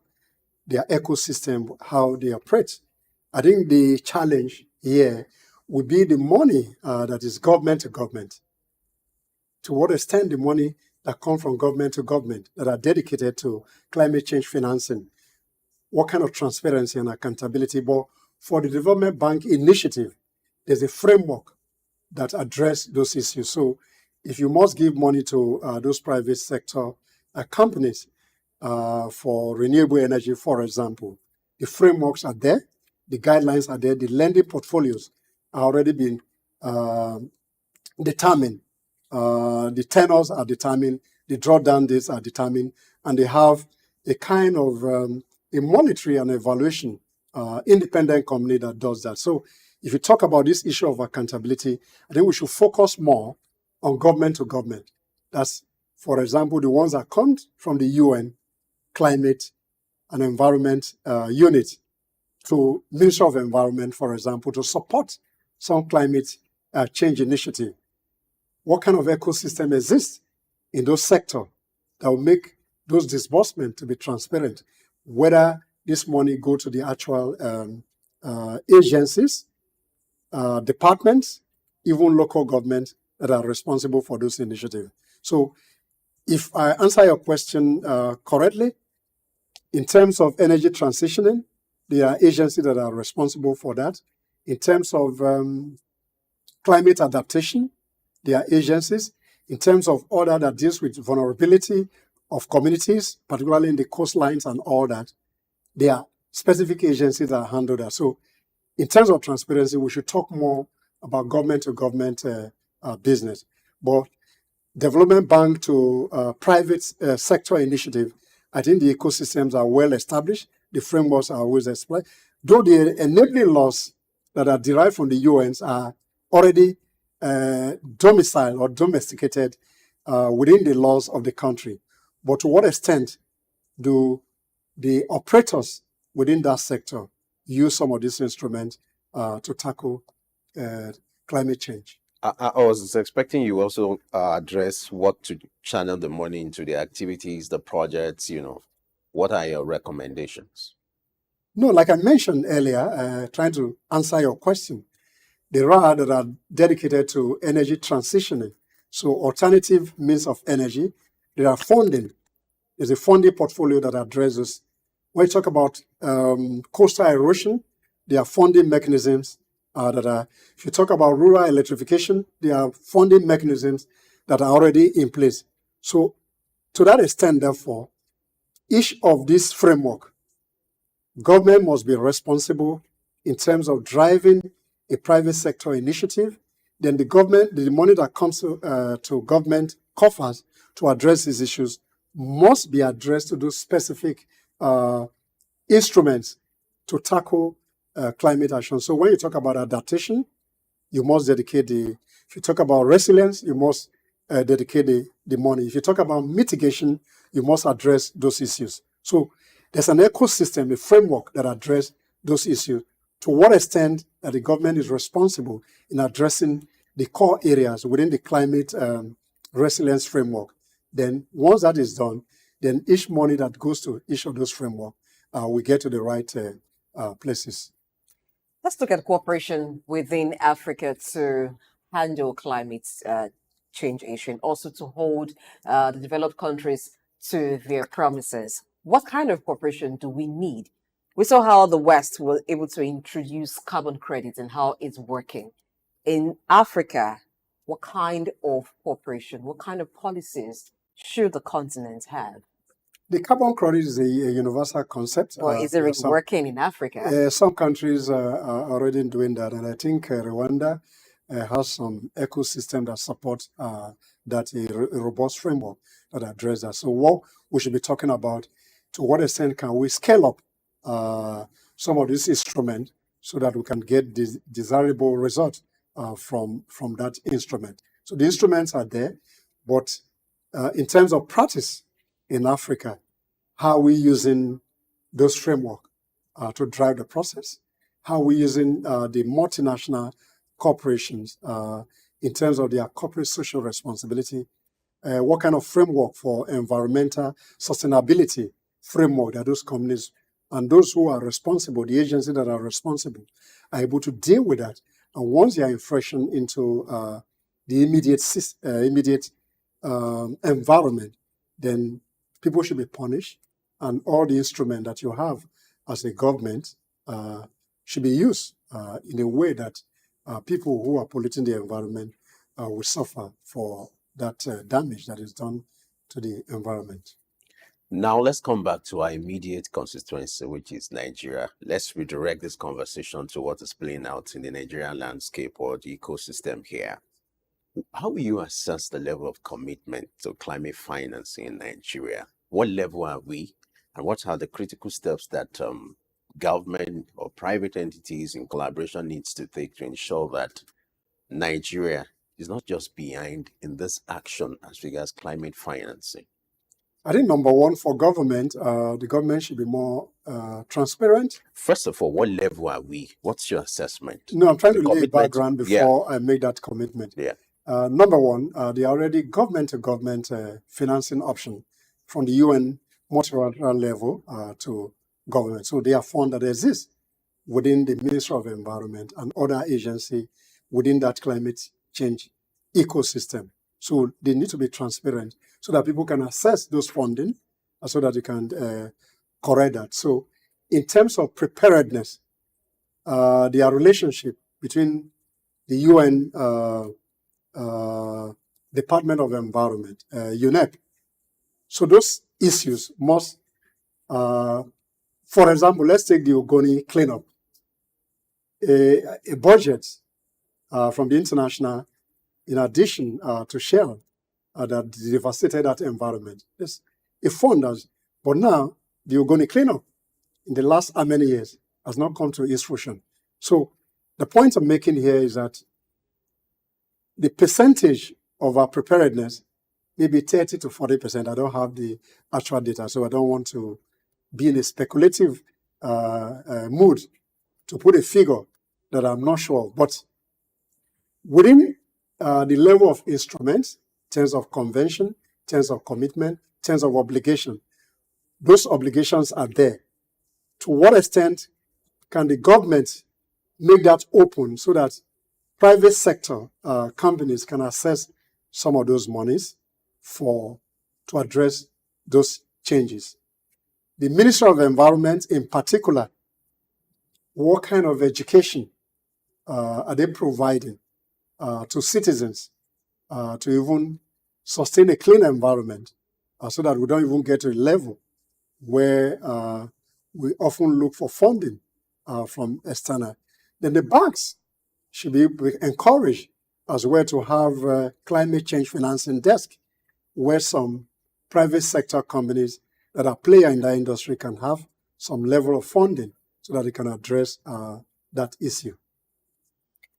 [SPEAKER 4] their ecosystem, how they operate. I think the challenge here would be the money that is government to government. To what extent the money that come from government to government that are dedicated to climate change financing, what kind of transparency and accountability? But for the development bank initiative, there's a framework that address those issues. So if you must give money to those private sector companies for renewable energy, for example, the frameworks are there, the guidelines are there, the lending portfolios are already been determined, the tenors are determined, the drawdown dates are determined, and they have a kind of a monitoring and evaluation independent company that does that. So if you talk about this issue of accountability, I think we should focus more on government to government. That's, for example, the ones that come from the UN Climate and Environment Unit to Ministry of Environment, for example, to support some climate change initiative. What kind of ecosystem exists in those sectors that will make those disbursements to be transparent, whether this money go to the actual agencies, departments, even local governments that are responsible for those initiatives. So if I answer your question correctly, in terms of energy transitioning, there are agencies that are responsible for that. In terms of climate adaptation, there are agencies. In terms of order that deals with vulnerability of communities, particularly in the coastlines and all that, there are specific agencies that handle that. So in terms of transparency, we should talk more about government-to-government business. But development bank to private sector initiative, I think the ecosystems are well established. The frameworks are always explained. Though the enabling laws that are derived from the UNs are already domiciled or domesticated within the laws of the country. But to what extent do the operators within that sector use some of these instruments to tackle climate change?
[SPEAKER 1] I was expecting you also address what to channel the money into, the activities, the projects, What are your recommendations?
[SPEAKER 4] No, like I mentioned earlier, trying to answer your question, there are that are dedicated to energy transitioning. So alternative means of energy. There are funding. There's a funding portfolio that addresses. When you talk about coastal erosion, there are funding mechanisms that are. If you talk about rural electrification, there are funding mechanisms that are already in place. So to that extent, therefore, each of these framework, government must be responsible in terms of driving a private sector initiative. Then the money that comes to government coffers to address these issues must be addressed to those specific instruments to tackle climate action. So when you talk about adaptation, you must dedicate if you talk about resilience, you must dedicate the money. If you talk about mitigation, you must address those issues. So there's an ecosystem, a framework that addresses those issues. To what extent that the government is responsible in addressing the core areas within the climate resilience framework. Then once that is done, then each money that goes to each of those framework will get to the right places.
[SPEAKER 2] Let's look at cooperation within Africa to handle climate change issue and also to hold the developed countries to their promises. What kind of cooperation do we need? We saw how the West was able to introduce carbon credits and how it's working. In Africa, what kind of cooperation, what kind of policies should the continent have?
[SPEAKER 4] The carbon credit is a universal concept.
[SPEAKER 2] Or is it really working in Africa?
[SPEAKER 4] Some countries are already doing that, and I think Rwanda has some ecosystem that supports that a robust framework that addresses that. So what we should be talking about, to what extent can we scale up some of this instrument so that we can get this desirable result from that instrument. So the instruments are there, but in terms of practice in Africa, how are we using those framework to drive the process? How are we using the multinational corporations in terms of their corporate social responsibility? What kind of framework for environmental sustainability framework that those companies and those who are responsible, the agencies that are responsible, are able to deal with that? And once they are inflection into the immediate environment, then people should be punished, and all the instruments that you have as a government should be used in a way that people who are polluting the environment will suffer for that damage that is done to the environment.
[SPEAKER 1] Now let's come back to our immediate constituency, which is Nigeria. Let's redirect this conversation to what is playing out in the Nigerian landscape or the ecosystem here. How will you assess the level of commitment to climate financing in Nigeria? What level are we? And what are the critical steps that government or private entities in collaboration needs to take to ensure that Nigeria is not just behind in this action as regards climate financing?
[SPEAKER 4] I think number one, for government, the government should be more transparent.
[SPEAKER 1] First of all, what level are we? What's your assessment?
[SPEAKER 4] No, I'm trying
[SPEAKER 1] The
[SPEAKER 4] to lay a
[SPEAKER 1] commitment-
[SPEAKER 4] background before I make that commitment.
[SPEAKER 1] Yeah.
[SPEAKER 4] Number one, there are already government-to-government financing option from the UN multilateral level to government. So they are funds that exist within the Ministry of Environment and other agency within that climate change ecosystem. So they need to be transparent so that people can access those funding so that they can correct that. So in terms of preparedness, their relationship between the UN Department of Environment, UNEP. So those issues must, for example, let's take the Ogoni cleanup. A budget from the international, in addition to Shell, that devastated that environment. Yes, a fund but now the Ogoni cleanup in the last how many years has not come to its fruition. So the point I'm making here is that the percentage of our preparedness may be 30 to 40%. I don't have the actual data, so I don't want to be in a speculative mood to put a figure that I'm not sure of. But within the level of instruments, in terms of convention, in terms of commitment, in terms of obligation, those obligations are there. To what extent can the government make that open so that private sector companies can access some of those monies to address those changes? The Ministry of Environment in particular, what kind of education are they providing to citizens to even sustain a clean environment so that we don't even get to a level where we often look for funding from external? Then the banks should be encouraged as well to have climate change financing desk where some private sector companies that are player in the industry can have some level of funding so that they can address that issue.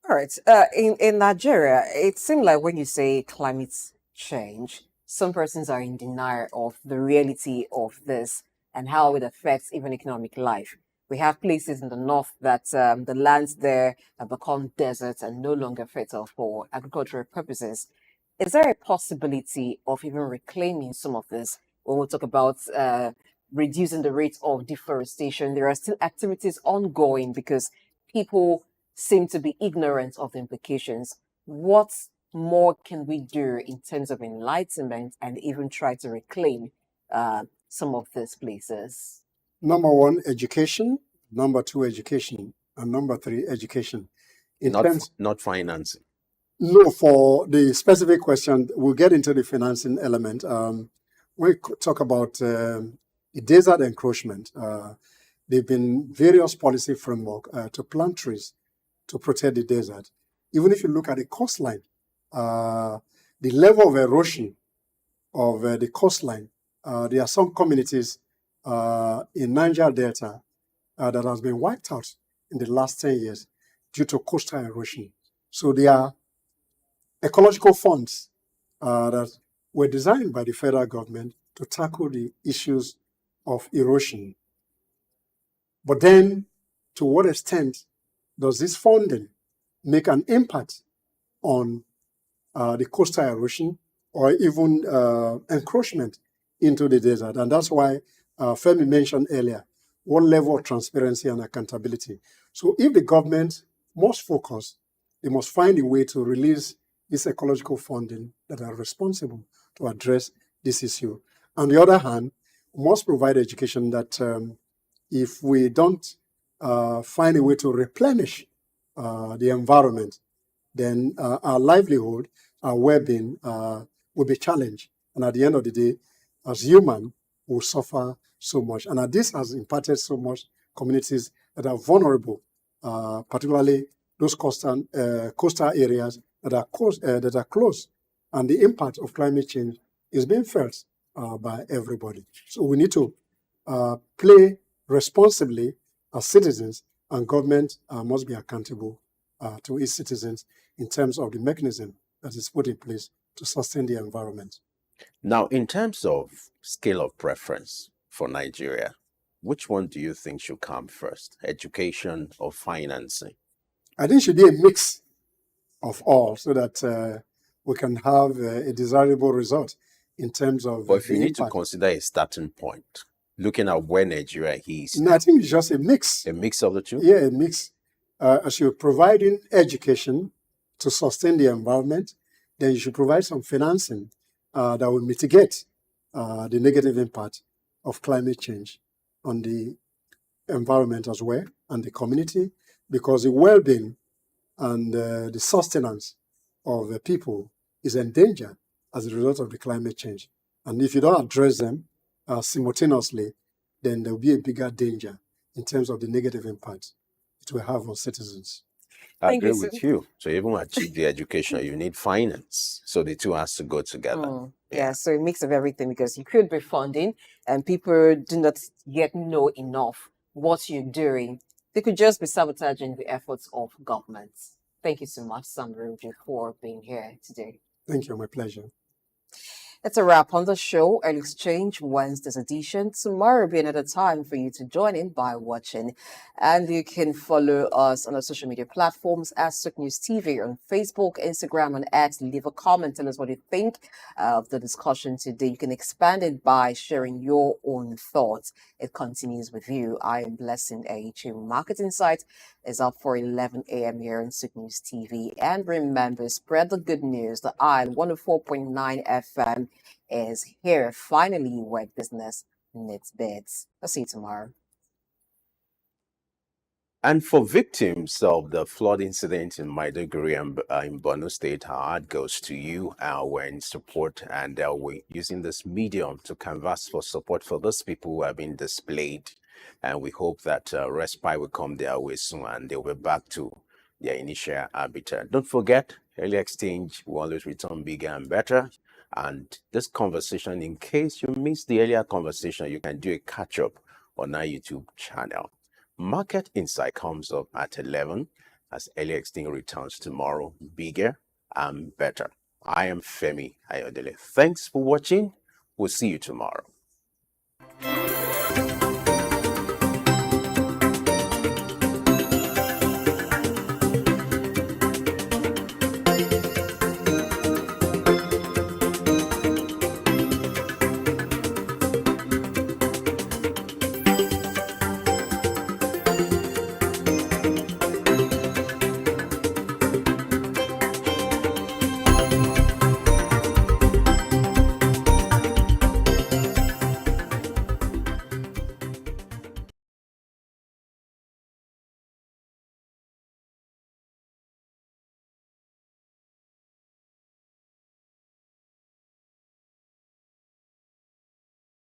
[SPEAKER 2] All right. In Nigeria, it seems like when you say climate change, some persons are in denial of the reality of this and how it affects even economic life. We have places in the north that the lands there have become deserts and no longer fertile for agricultural purposes. Is there a possibility of even reclaiming some of this? When we talk about reducing the rate of deforestation, there are still activities ongoing because people seem to be ignorant of the implications. What more can we do in terms of enlightenment and even try to reclaim some of these places?
[SPEAKER 4] Number one, education. Number two, education. And number three, education.
[SPEAKER 1] Not financing.
[SPEAKER 4] No, for the specific question, we'll get into the financing element. When we talk about the desert encroachment, there have been various policy framework to plant trees to protect the desert. Even if you look at the coastline, the level of erosion of the coastline, there are some communities in Niger Delta that has been wiped out in the last 10 years due to coastal erosion. So there are ecological funds that were designed by the federal government to tackle the issues of erosion. But then, to what extent does this funding make an impact on the coastal erosion or even encroachment into the desert? And that's why Femi mentioned earlier what level of transparency and accountability. So if the government must focus, they must find a way to release this ecological funding that are responsible to address this issue. On the other hand, we must provide education that if we don't find a way to replenish the environment, then our livelihood, our well-being will be challenged. And at the end of the day, as human, we'll suffer so much. And this has impacted so much communities that are vulnerable, particularly those coastal areas that are close. And the impact of climate change is being felt by everybody. So we need to play responsibly as citizens, and government must be accountable to its citizens in terms of the mechanism that is put in place to sustain the environment.
[SPEAKER 1] Now, in terms of scale of preference for Nigeria, which one do you think should come first, education or financing?
[SPEAKER 4] I think it should be a mix of all so that we can have a desirable result in terms of.
[SPEAKER 1] But if you need to consider a starting point, looking at where Nigeria is.
[SPEAKER 4] No, I think it's just a mix.
[SPEAKER 1] A mix of the two?
[SPEAKER 4] Yeah, a mix. As you're providing education to sustain the environment, then you should provide some financing that will mitigate the negative impact of climate change on the environment as well and the community, because the well-being and the sustenance of the people is endangered as a result of the climate change. And if you don't address them simultaneously, then there will be a bigger danger in terms of the negative impact it will have on citizens.
[SPEAKER 1] I
[SPEAKER 2] Thank
[SPEAKER 1] agree
[SPEAKER 2] you, sir.
[SPEAKER 1] with you. So even achieve the education, you need finance. So the two has to go together.
[SPEAKER 2] Yeah, so a mix of everything, because you could be funding and people do not yet know enough what you're doing. They could just be sabotaging the efforts of governments. Thank you so much, Sam Orovwuje, for being here today.
[SPEAKER 4] Thank you, my pleasure.
[SPEAKER 2] That's a wrap on the show. Early Exchange Wednesday's edition. Tomorrow will be another time for you to join in by watching. And you can follow us on our social media platforms at SOUQ News TV on Facebook, Instagram, and X. Leave a comment. Tell us what you think of the discussion today. You can expand it by sharing your own thoughts. It continues with you. I am Blessing Eichie. Market Insight is up for 11 a.m. here on SOUQ News TV. And remember, spread the good news. The Isle 104.9 FM is here finally where business meets bids. I'll see you tomorrow.
[SPEAKER 1] And for victims of the flood incident in Maiduguri and in Borno State, our heart goes to you. We're in support, and we're using this medium to canvass for support for those people who have been displaced. And we hope that respite will come their way soon and they'll be back to their initial habitat. Don't forget, Early Exchange will always return bigger and better. And this conversation, in case you missed the earlier conversation, you can do a catch-up on our YouTube channel. Market Insight comes up at 11 as Early Exchange returns tomorrow, bigger and better. I am Femi Ayodele. Thanks for watching. We'll see you tomorrow.